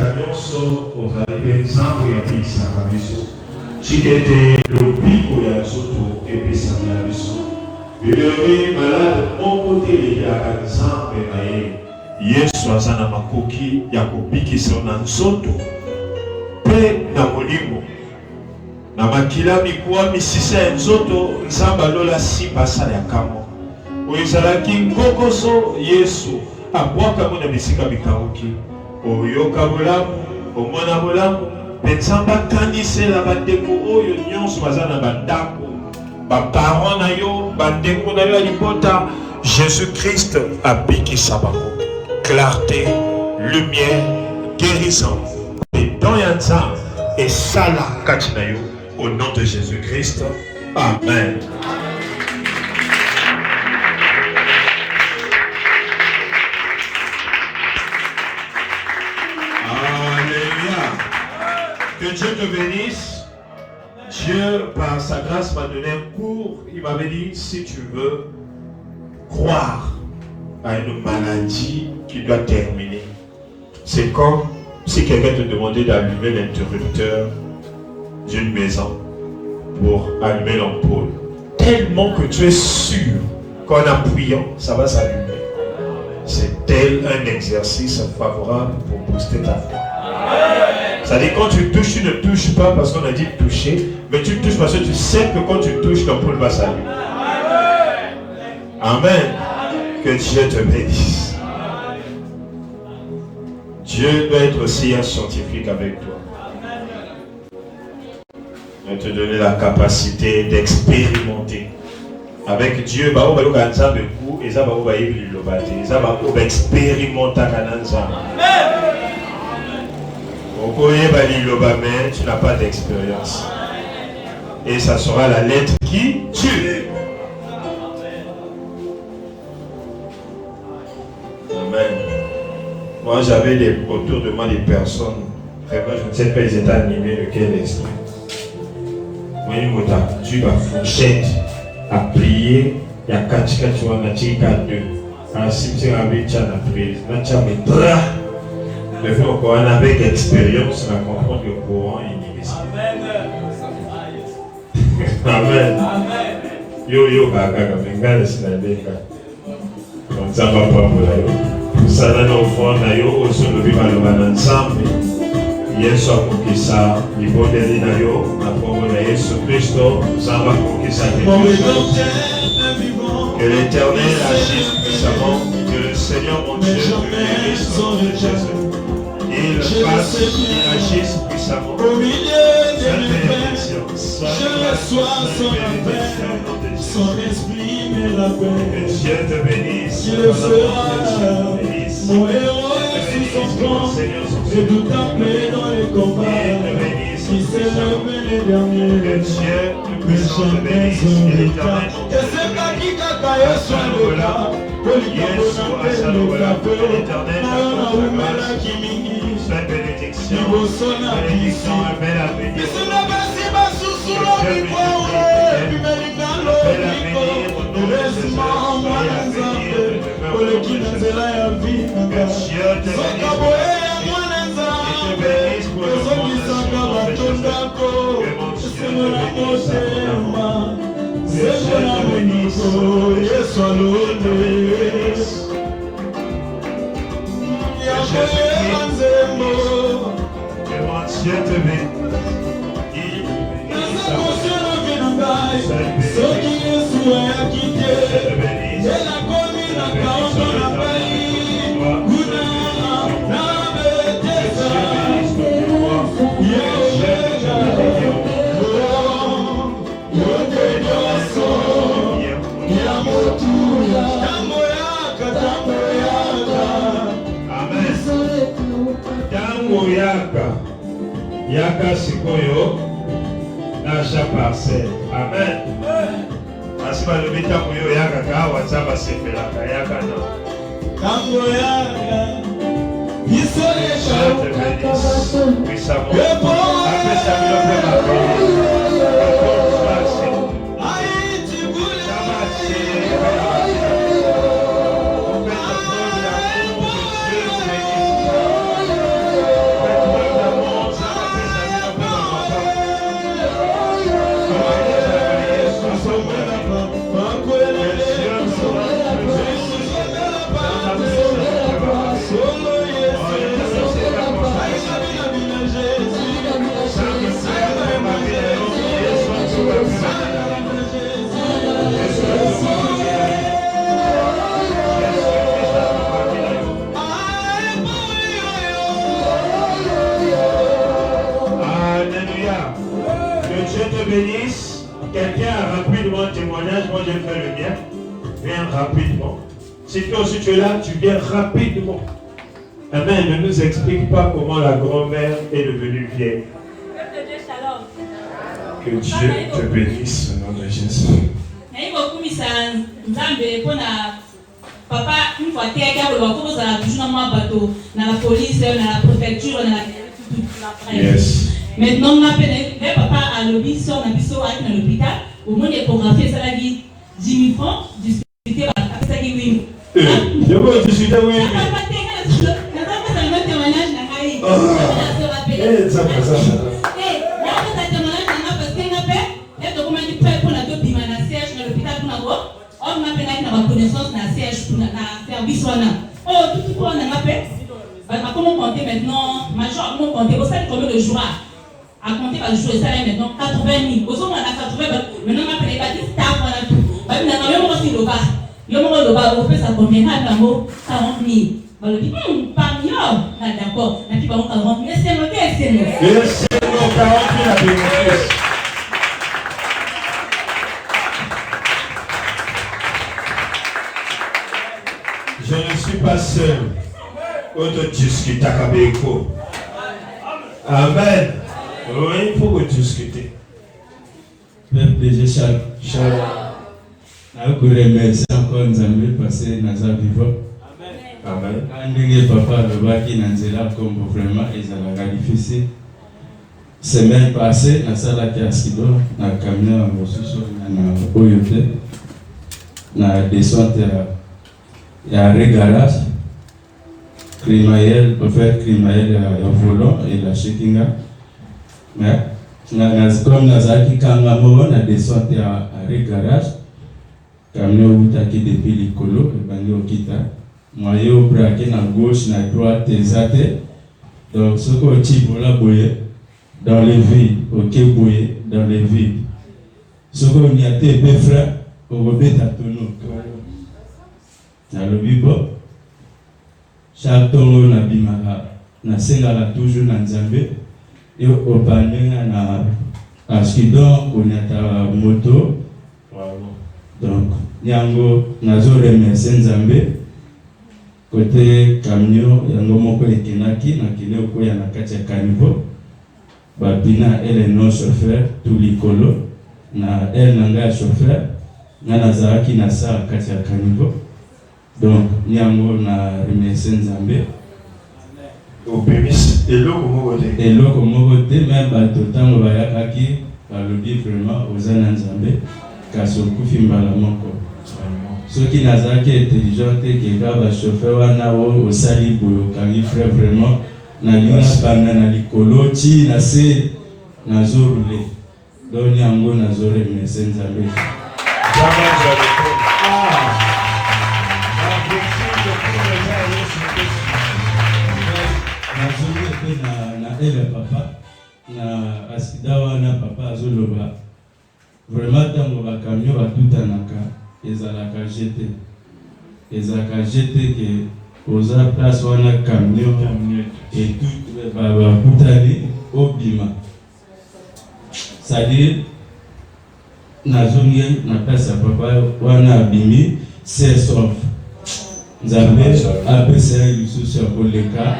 nyonso ozali mpe nzambe yapekisaka biso tika ete lobiko ya nzoto epesaka na biso elobi malade moko te elelaka nzambe na ye yesu aza na makoki ya kobikisa na nzoto mpe na molimo na makila mikuwa misisa ya nzoto nzambe alola simba asala ya kamwa oyo ezalaki ngokoso yesu abwakamo na bisika bikauki oyoka bolamu omona bolamu mpe nzambe akanisela bandeko oyo nyonso baza na bandako baparent na yo bandeko na yo ya libota Jésus-Christ abikisa bango clarté lumière guérison pedon ya nzambe esala kati na yo au nom de Jésus-Christ amen. Que Dieu te bénisse. Dieu, par sa grâce, m'a donné un cours. Il m'avait dit, si tu veux croire à une maladie qui doit terminer, c'est comme si quelqu'un te demandait d'allumer l'interrupteur d'une maison pour allumer l'ampoule. Tellement que tu es sûr qu'en appuyant, ça va s'allumer. C'est tel un exercice favorable pour booster ta foi. C'est-à-dire quand tu touches, tu ne touches pas parce qu'on a dit toucher, mais tu touches parce que tu sais que quand tu touches, l'ampoule va s'allumer. Amen. Que Dieu te bénisse. Dieu doit être aussi un scientifique avec toi. Il va te donner la capacité d'expérimenter. Avec Dieu, il va expérimenter. Tu n'as pas d'expérience. Et ça sera la lettre qui tue. Amen. Moi, j'avais autour de moi des personnes, vraiment, je ne sais pas, ils étaient animés de quel esprit. Moi, tu vas fourchette à prier, il y a 4 tu vas deux. Alors, si tu as envie de prier, le fait qu'on avec expérience, on comprend le courant inimical. Amen. Yo gaga mengale sinabeka. Nzamba pamola yo. Sana na ufona yo osolo bimaloba na nzambe. Yesu akokisa libondeli na yo na kombo na Yesu Kristo, nzamba akokisa que l'Éternel agisse puissamment, que le Seigneur mon Dieu me guérisse au nom de Jésus. Il fasse, il agisse puissamment. Au milieu de mes je reçois son appel, son esprit me l'appelle. Que Dieu te bénisse. Il le fera, mon héros sous son flanc, redoutable dans les combats, qui s'élève les derniers. Que Dieu te bénisse. Que c'est pas qui cacaille soit le cas, bénédiction, Dieu te bénisse. Yaka sikoyo nasha parcelle. Amen. Asi balobita moyo yaka ka WhatsApp sepelaka yaka na. Tango yaka. Isole shaka. Puissamment. Après ça nous fait bénisse. Quelqu'un a rapidement un témoignage, moi je vais faire le mien. Viens rapidement. Si toi aussi tu es là, tu viens rapidement. Amen. Ne nous explique pas comment la grand-mère est devenue vieille. Que Dieu te bénisse au nom de Jésus. Papa, une fois que tu as toujours dans la police, dans la préfecture, dans la Yes. maintenant, papa a lobby sort dans l'hôpital. Au moins, l'échographie, ça l'a dit 10 000 francs. Discuter avec ça qui oui. Je veux discuter, oui. On m'a appelé avec ma connaissance dans la siège pour la service. Oh, tout le monde m'a appelé. Comment compter maintenant? Major, comment compter? Vous savez combien de jours à compter par le jour? Ça est maintenant 80 000. Au on a 80 000. Maintenant, on m'a appelé avec des stars. Maintenant, on a aussi le bas. Le bas, on fait ça combien? 40 000. On lui dit, pas mieux. D'accord. Et puis, 40 000. Laissez-moi, laissez-moi. Laissez-moi 40 000 à bénéfice. Je ne suis pas seul. Amen. Oui, il faut discuter. Peuple de Charles. Je remercie encore Nzambe parce que nous avons vivant. Amen. Quand papa le baki nanzela comme vraiment ils ont difficile. Semaine passée, na sala qui accident, na camion en ressources, na oyote, na descente ya regarage. Crimaël, pour faire Crimaël au volant et la Shekinga. Mais, comme Nazaki Kangamo, on a descendu à regarage. Camion Outaki depuis l'Icolo, et Banyo Kita. Moi, je suis braqué à gauche, à droite, et donc, ce qu'on dit, voilà, boyer, dans les villes, ok, boyer, dans les villes. Ce qu'on y a été, mes frères, au rebête à tonneau. Dans le bibo. Chaque tongo na bimara na sengala toujours na nzambe et au panier na accident on a moto donc nyango nazo remercier nzambe côté camion yango moko ekenaki na kile ko ya na kati ya caniveau babina elle non chauffeur tout likolo na elle nanga chauffeur na nazaki na sa kati ya caniveau. Donc, nous avons remercié Nzambe. Au bémis, et l'eau comme vous et l'eau comme vous dites, même tout le temps, on va y aller par le bien vraiment aux Nzambe, car ce coup, il m'a la manque. Ceux qui n'ont pas été intelligents, qui ont chauffeur, au Salibo, car il ferait vraiment, na likolo, ti, na se, na zorule. Donc, nous avons remercié Nzambe. Na elle papa na asidawa na papa azoloba vraiment tango ba camion ba tutanaka ezalaka jeté que oza place wana camion et tout ba putani obima c'est-à-dire na zone na place ya papa wana abimi c'est sauf Nzambe apesa lisusu ya koleka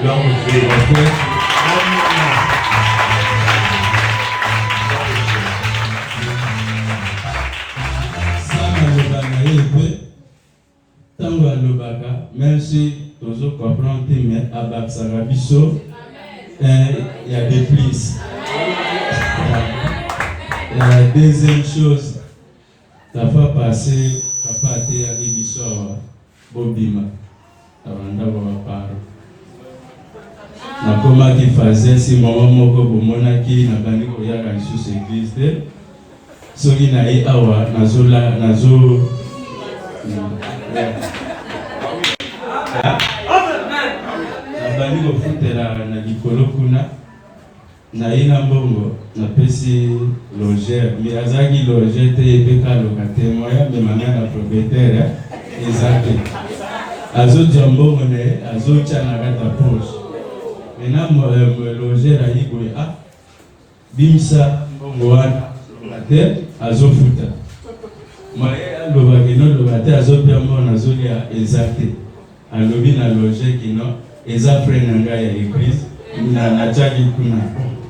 tango alobaka même si tozo comprendre mais abakisaka biso il y a des plus. La deuxième chose, la fois passée papa était à biso bobima abanda baparo nakoma ki faisait si mama moko bomonaki na bandi koyaka lisusu église te soki na ye awa nazo nabandi kofutela na likolo kuna na ye na mbongo napesi logère mais azalaki logère te ebeka locataire moya memanga na propriétaire eza te azodya mbongo na ye azotya na kati ya poche maintenant logère ayi boye bimisa mbongo wana te azofuta moye aloba kino loba te azopia mona azolia eza te alobi na logique kino eza frère na ngai ya église na tiaki kuna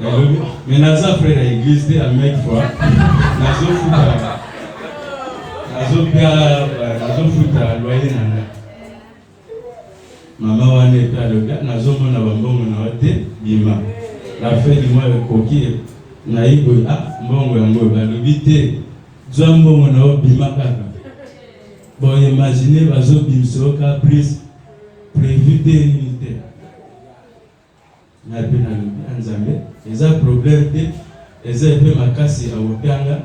alobi mais naza frère ya église te ameki fois nazofuta loyer na ngai mama wana epe alobi nazomona bambongo na te bima la fin du mois ekoki nayibo mbongo yango balobi te zwa mbongo na bima kaka bon imagine bazobimisa caprice prévu te nini te na pe nalobi nzambe eza problème te eza epe makasi akopianga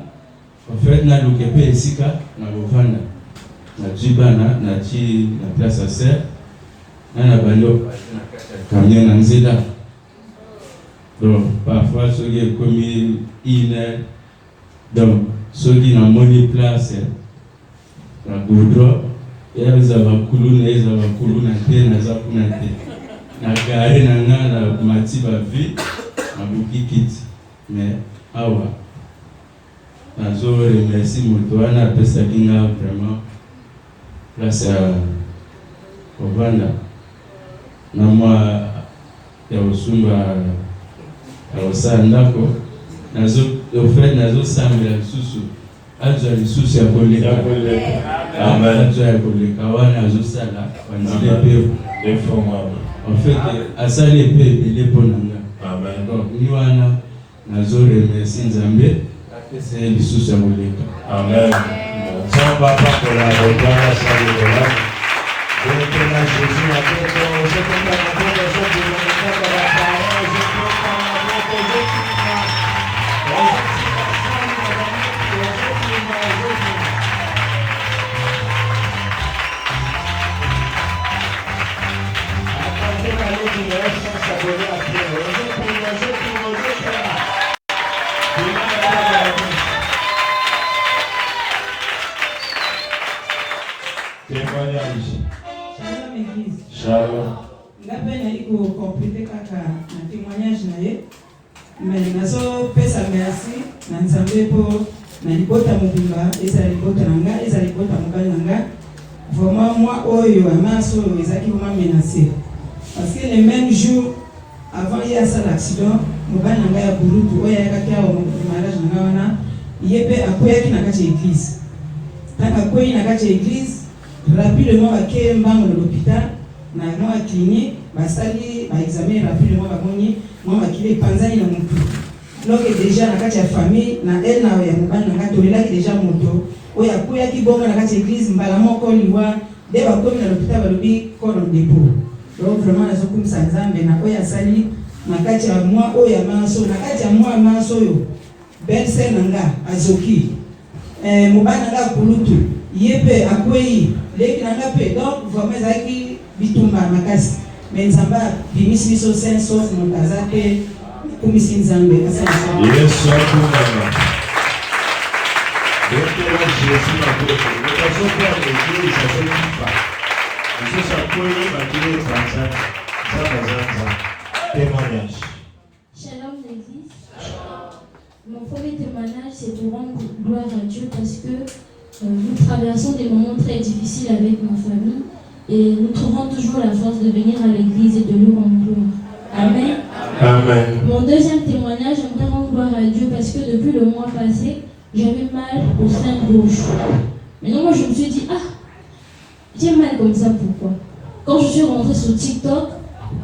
ofait naluka epe esika na kovanda nazwi bana nati na place ya ser na bandi opase na kati ya camion na nzela donc parfois soki ekomi 1 heure donc soki namoni place na goudron eza bakuluna te naza kuna te na gare na nga na mati bavi nabuki kiti mais awa nazo remercie moto wana apesaki nga vraiment place ya kovanda na mwa ya osumba ya kosala ndako nazosambela lisusu azwa lisusu ya koleka azwa ya koleka wana azosala banzile mpe en fait asali epe ebele mpo na nga donc ni wana nazoremercie nzambe apesa ye lisusu ya koleka amen. Sans papa pour la regarde, ça le verra. Donc là, Jésus a fait je peux pas raconter des choses de la parole, je peux pas raconter des attendez la loi du reste sans s'abonner à Pierre. Témoignage. Shalom Église. Shalom. Ngape nali ko compléter kaka na témoignage na ye. Mais nazo pesa merci na nzambe po na libota mobimba eza libota na nga eza libota mobali na nga. Vraiment moi oyo amaso ezaki vraiment menacé. Parce que le même jour avant il y a ça l'accident mobali na nga ya Burutu oyo yakaki awa mariage na nga wana yebe akoyaki na kati église. Taka koyi na kati église rapidement baké mbango na l'hôpital na moi clinique basali ba examen rapidement bamoni moi bakile panzani na mutu donc déjà na kati ya famille na elle na ya mobali na ngato lelaki déjà moto oya kuya ki bonga na kati église mbala moko liwa de ba komi na l'hôpital balobi kono dépôt donc vraiment na zokumisa nzambe na oya sali na kati ya moi oya maso na kati ya moi maso yo belle na nga azoki mobali na nga kulutu yepe akwei leki na nga pe donc vraiment ezalaki bitumba makasi mais nzamba bimisi biso saint sauf moto aza te kumisi nzambe Yesu akungama. Donc là, Jésus m'a dit, nous avons fait l'église, ça ne fait pas. Nous sommes appelés à dire ça, témoignage. Shalom l'église. Mon premier témoignage, c'est pour rendre gloire à Dieu parce que nous traversons des moments très difficiles avec ma famille et nous trouvons toujours la force de venir à l'église et de lui rendre gloire. Amen. Amen. Mon deuxième témoignage, j'aimerais rendre gloire à Dieu parce que depuis le mois passé, j'avais mal au sein gauche. Maintenant, moi, je me suis dit, j'ai mal comme ça, pourquoi? Quand je suis rentrée sur TikTok,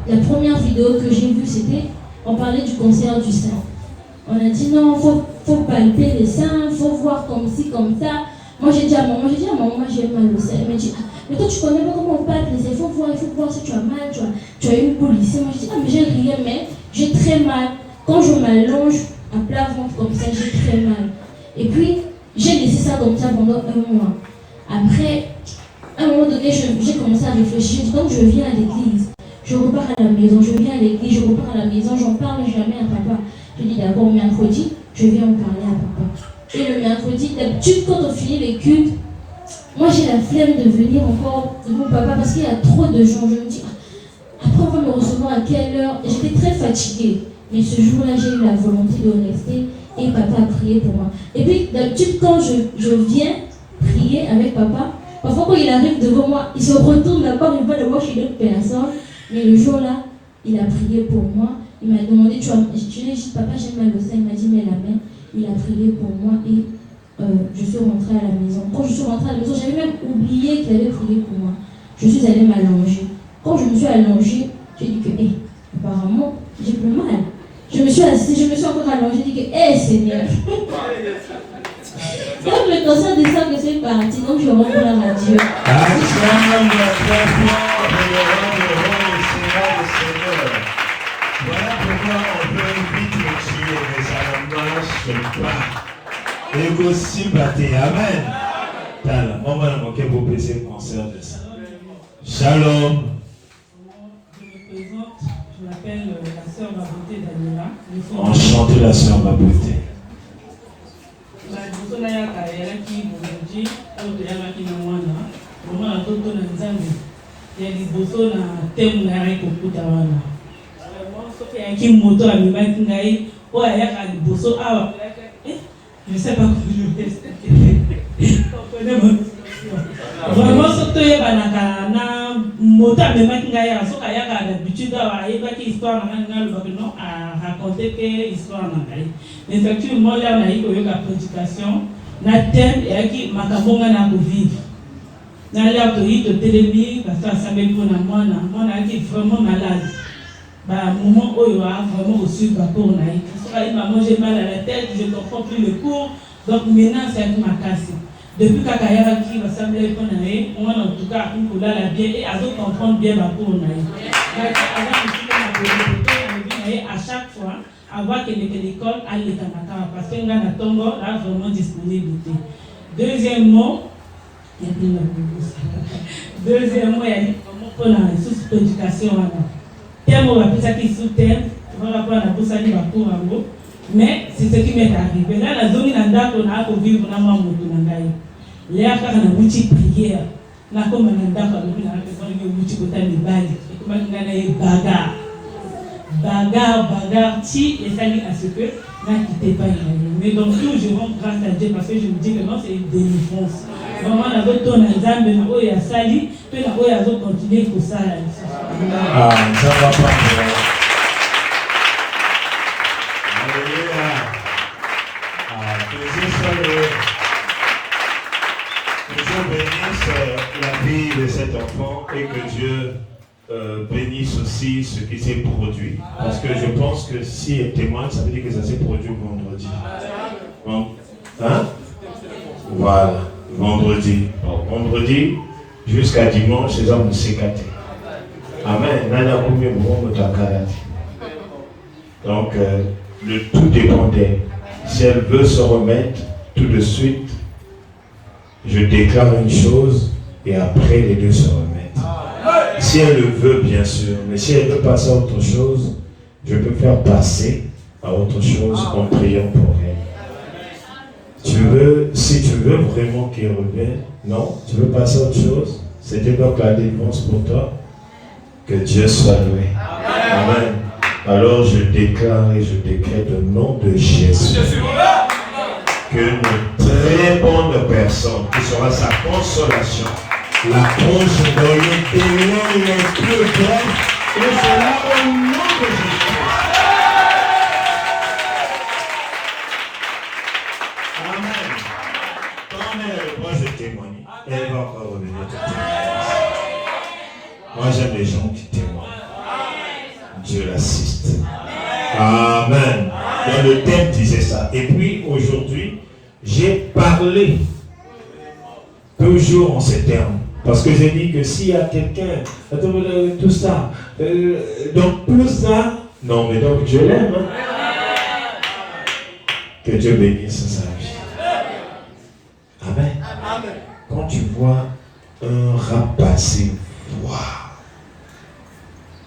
la première vidéo que j'ai vue, c'était, on parlait du cancer du sein. On a dit non, faut palper les seins, faut voir comme ci, comme ça. Moi, j'ai dit à maman, moi, j'ai mal au sein. Elle m'a dit, mais toi, tu connais pas comment on palpe les seins, il faut voir si tu as mal, tu as une boule ici. Moi, j'ai dit, mais j'ai rien, mais j'ai très mal. Quand je m'allonge à plat ventre comme ça, j'ai très mal. Et puis, j'ai laissé ça comme ça pendant 1 mois. Après, à un moment donné, j'ai commencé à réfléchir. Donc, je viens à l'église, je repars à la maison, je viens à l'église, je repars à la maison, j'en parle jamais à papa. Je dis d'abord, mercredi, je viens en parler à papa. Et le mercredi, d'habitude, quand on finit les cultes, moi j'ai la flemme de venir encore de mon papa parce qu'il y a trop de gens. Je me dis, après on va me recevoir à quelle heure? J'étais très fatiguée. Mais ce jour-là, j'ai eu la volonté de rester. Et et papa a prié pour moi. Et puis d'habitude quand je viens prier avec papa, parfois quand il arrive devant moi, il se retourne d'abord, il va le voir chez d'autres personnes. Mais le jour-là, il a prié pour moi. Il m'a demandé, je lui ai dit, papa, j'ai mal au sein. Il m'a dit, mets la main. Il a prié pour moi et je suis rentrée à la maison. Quand je suis rentrée à la maison, j'avais même oublié qu'il avait prié pour moi. Je suis allée m'allonger. Quand je me suis allongée, j'ai dit que, apparemment, j'ai plus mal. Je me suis assise, je me suis encore allongée, j'ai dit que, Seigneur. Donc le cancer des sangs, c'est parti. Donc je rends gloire à Dieu. Voilà pourquoi on peut vite le tuer, mais ça ne marche pas. Et aussi batté. Amen. Tala, on va manquer pour baisser le cancer de ça. Shalom. Je me présente, je m'appelle la sœur Baboté Daniela. Enchanté la sœur Baboté. Je sais pas comment je vais vraiment, surtout na moto amemaki ngai ya soka yaka d'habitude ayebaki histoire na ngai non à raconter que histoire na ngai. Effectivement là on a eu koyoka prédication na thème yaki makabonga na ko vivre. Na là to yi to telemi parce que ça me pona mwana yaki vraiment malade. Bah moment oyo a vraiment reçu ba pour na yi. Soka il m'a mangé mal à la tête, je comprends plus le cours. Donc maintenant c'est avec ma casse. Depuis Kakayara qui va sembler qu'on a on en tout cas une couleur la bien et à d'autres comprendre bien ma peau on a à chaque fois avoir que l'école à l'état parce que là Tongo là vraiment disponibilité. Deuxièmement il y a deuxièmement il y a pour la sous-éducation terme on va plus ça qui sous-terme on va pas la bourse à la pour en gros mais c'est ce qui m'est arrivé là la zone d'andako on a pour vivre na maman mutunangai. Léa kaka na wuti prière na koma na ndaka lobi na pesa ni wuti kota libali et comme ngana e bagarre ti et ça dit à ce que n'a quitté pas mais donc toujours grâce à Dieu parce que je me dis que non c'est une délivrance vraiment la votre ton nzambe na oya sali pe na oya zo continuer ko sala ça va pas alléluia que Dieu bénisse la vie de cet enfant et que Dieu bénisse aussi ce qui s'est produit. Parce que je pense que si elle témoigne, ça veut dire que ça s'est produit vendredi. Bon. Hein? Voilà, vendredi. Bon, vendredi jusqu'à dimanche, les hommes s'est gâtés. Amen. Donc, le tout dépend d'elle. Si elle veut se remettre tout de suite, je déclare une chose et après les deux se remettent. Si elle le veut, bien sûr, mais si elle veut passer à autre chose, je peux faire passer à autre chose en priant pour elle. Si tu veux vraiment qu'il revienne, non, tu veux passer à autre chose, c'était donc la délivrance pour toi. Que Dieu soit loué. Amen. Alors je déclare et je décrète au nom de Jésus qu'une très bonne personne qui sera sa consolation, la consolation le plus grand, et cela au nom de Jésus. Amen. Quand elle a le droit de témoigner, elle va encore revenir te témoigner. Moi j'aime les gens qui témoignent. Dieu l'assiste. Amen. Donc le thème disait ça. Et puis aujourd'hui, j'ai parlé toujours en ces termes. Parce que j'ai dit que s'il y a quelqu'un, tout ça, donc plus ça, non mais donc Dieu l'aime. Hein? Que Dieu bénisse sa vie. Amen. Quand tu vois un rat passer, waouh,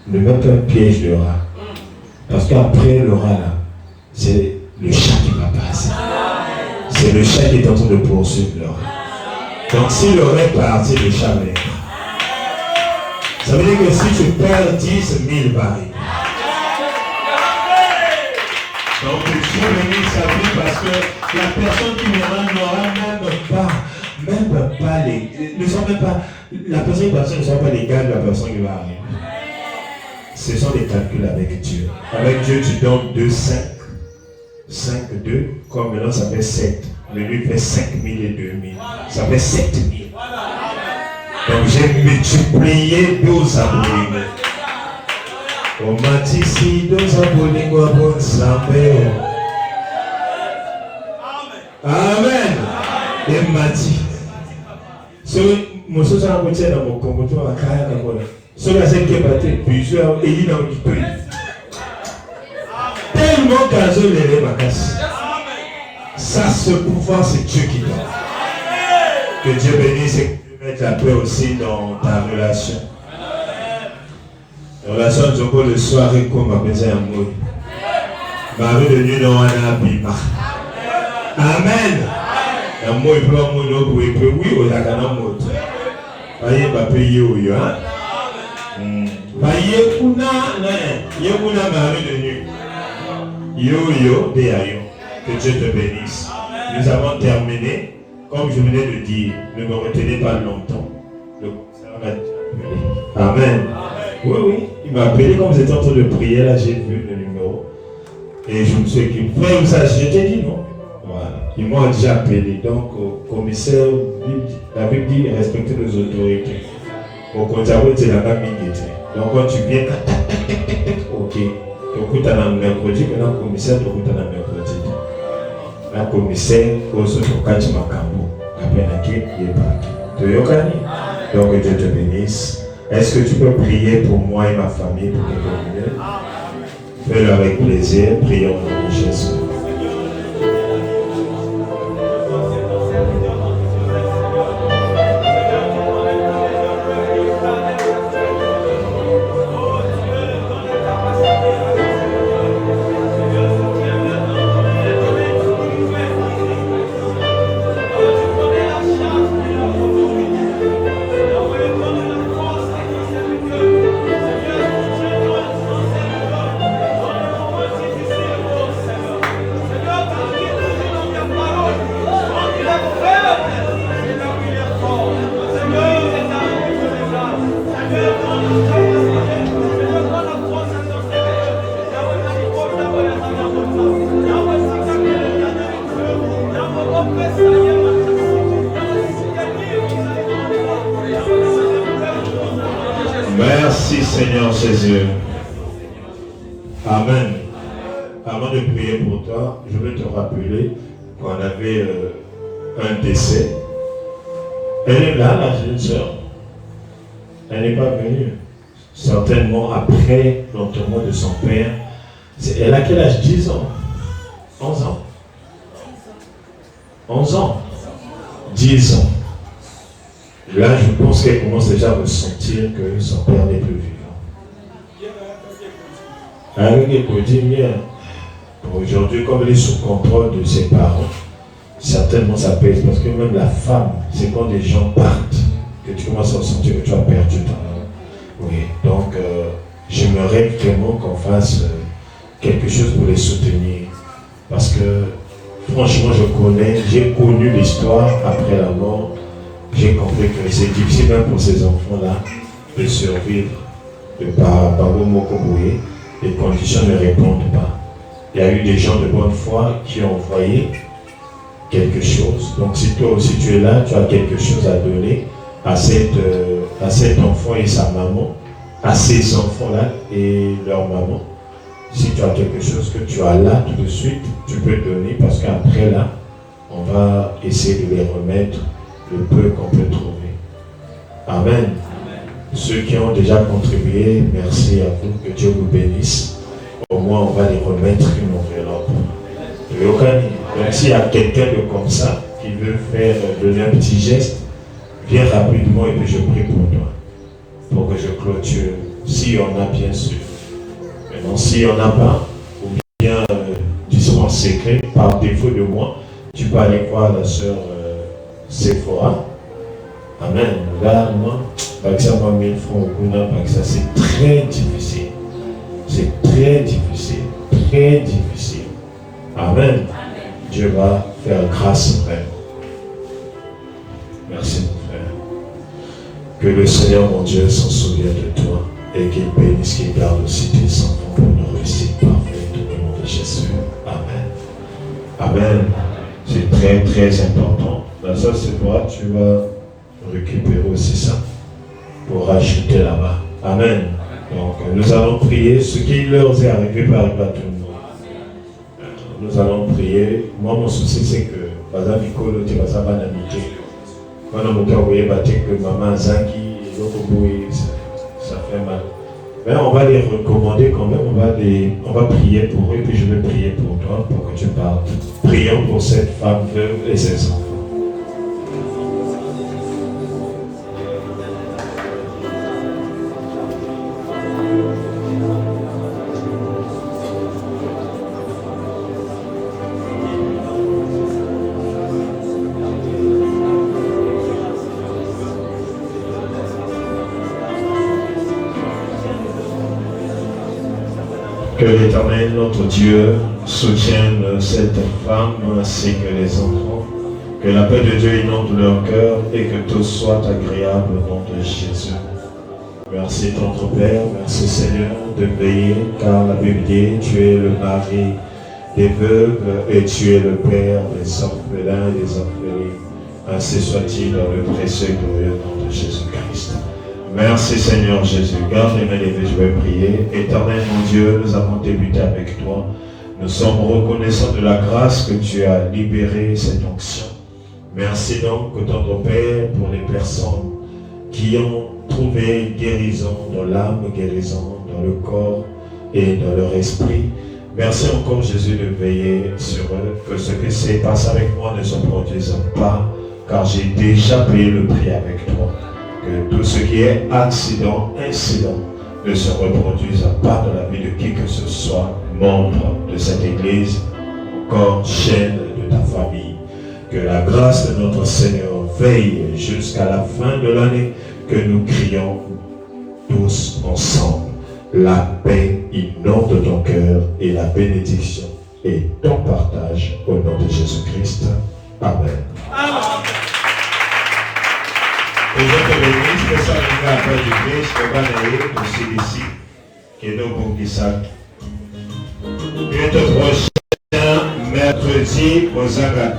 ne mets pas un piège de rat. Parce qu'après le rat là, c'est le chat qui va passer. C'est le chat qui est en train de poursuivre le rat. Donc si le rat est parti, le chat va être. Ça veut dire que si tu perds 10 000 barils, donc Dieu bénisse sa vie parce que la personne qui viendra n'aura même pas les. Ne sont même pas. La personne qui va ne sont pas les gars de la personne qui va arriver. Ce sont des calculs avec Dieu. Avec Dieu, tu donnes 2, 5. 5, 2, comme maintenant ça fait 7. Mais lui fait 5000 et 2000. Ça fait 7000. Donc j'ai multiplié 12 à Bolingo. On m'a dit si 12 à Bolingo à bon Zambéo. Amen. Et m'a dit. Ce monsieur s'en a dans mon comportement à Kaya Namola. Ce que c'est qui est battu, plusieurs et il a eu du prix. Tellement qu'à eux les magasins. Ça, ce pouvoir, c'est Dieu qui donne. Que Dieu bénisse et que Dieu mette la paix aussi dans ta relation. La relation de Djoko le soir est comme ma maison à moi. Ma rue de nuit dans un abîme. Amen. La moi il peut avoir mon nom pour épeler. Oui, on a qu'un mot. Voyez, va payer au yo. Voyez, kuna ma rue de nuit. Yo, de ayo. Que Dieu te bénisse. Nous avons terminé. Comme je venais de dire, ne me retenez pas longtemps. Le concert va t'appeler. Amen. Oui, il m'a appelé comme vous étiez en train de prier. Là, j'ai vu le numéro. Et je me suis écrit, frère, ça, je t'ai dit non. Voilà. Ils m'ont déjà appelé. Donc, au commissaire, la Bible dit respecter les autorités. Au contraire, c'est la même minute. Donc, quand tu viens, ok. Donc, tu as un mercredi, maintenant, le commissaire, tu as un mercredi. La commissaire, cause de Kachi Makambo, la peine qui est partie. Tu es donc Dieu te bénisse. Est-ce que tu peux prier pour moi et ma famille pour quelques minutes? Fais-le avec plaisir. Prions au nom de Jésus. Merci Seigneur Jésus. Amen. Avant de prier pour toi, je veux te rappeler qu'on avait un décès. Elle est là, la jeune sœur. Elle n'est pas venue. Certainement après l'enterrement de son père. Elle a quel âge? 10 ans? 11 ans? 11 ans? 10 ans. Là, je pense qu'elle commence déjà à ressentir que son père n'est plus vivant. Aujourd'hui, comme elle est sous contrôle de ses parents, certainement ça pèse, parce que même la femme, c'est quand des gens partent que tu commences à ressentir que tu as perdu ton âme. Oui, donc j'aimerais vraiment qu'on fasse quelque chose pour les soutenir, parce que franchement, j'ai connu l'histoire après la mort. J'ai compris que c'est difficile même pour ces enfants-là de survivre, de par Mokoboué. Les conditions ne répondent pas. Il y a eu des gens de bonne foi qui ont envoyé quelque chose. Donc si toi aussi tu es là, tu as quelque chose à donner à cet enfant et sa maman, à ces enfants-là et leur maman. Si tu as quelque chose que tu as là tout de suite, tu peux donner parce qu'après là, on va essayer de les remettre le peu qu'on peut trouver. Amen. Amen. Ceux qui ont déjà contribué, merci à vous, que Dieu vous bénisse. Au moins, on va les remettre une enveloppe. Donc, s'il y a quelqu'un de comme ça qui veut donner un petit geste, viens rapidement et puis je prie pour toi. Pour que je clôture. Si on a, bien sûr. Maintenant, si on n'a pas, ou bien, disons en secret, par défaut de moi, tu peux aller voir la sœur Sephora. Amen. Là, moi, ça m'a 1000 francs au Kuna, ça c'est très difficile. C'est très difficile. Très difficile. Amen. Dieu va faire grâce, frère. Merci, mon frère. Que le Seigneur, mon Dieu, s'en souvienne de toi et qu'il bénisse, qu'il garde aussi tes enfants pour une réussite parfaite au nom de Jésus. Amen. Amen. C'est très, très important. Là, ça, c'est toi, tu vas récupérer aussi ça pour rajouter là-bas. Amen. Donc, nous allons prier. Ce qui leur est arrivé peut arriver à tout le monde. Nous allons prier. Moi, mon souci, c'est que, par exemple, Nicole, tu vas savoir l'amitié. Quand on m'a dit que maman Zangi, ça fait mal. Mais on va les recommander quand même. On va prier pour eux, puis je vais prier pour toi, pour que tu parles. Prions pour cette femme veuve et ses enfants. Que l'Éternel, notre Dieu, soutienne cette femme ainsi que les enfants. Que la paix de Dieu inonde leur cœur et que tout soit agréable au nom de Jésus. Merci, notre Père, merci Seigneur de veiller, car la Bible dit, tu es le mari des veuves et tu es le père des orphelins et des orphelines. Ainsi soit-il dans le précieux et glorieux nom de Jésus-Christ. Merci Seigneur Jésus. Garde les mains levées, je vais prier. Éternel mon Dieu, nous avons débuté avec toi. Nous sommes reconnaissants de la grâce que tu as libéré cette onction. Merci donc, autant de Père, pour les personnes qui ont trouvé guérison dans l'âme, guérison dans le corps et dans leur esprit. Merci encore Jésus de veiller sur eux, que ce qui s'est passé avec moi ne se produise pas, car j'ai déjà payé le prix avec toi. Que tout ce qui est incident ne se reproduise pas dans la vie de qui que ce soit, membre de cette église, encore chaîne de ta famille. Que la grâce de notre Seigneur veille jusqu'à la fin de l'année, que nous crions tous ensemble. La paix inonde ton cœur et la bénédiction et ton partage au nom de Jésus-Christ. Amen. Amen. Et je te bénisse, que ça nous a fait du Christ, que va naître aussi ici, que nous pour qui ça. Bientôt prochain, mercredi, aux Agathes.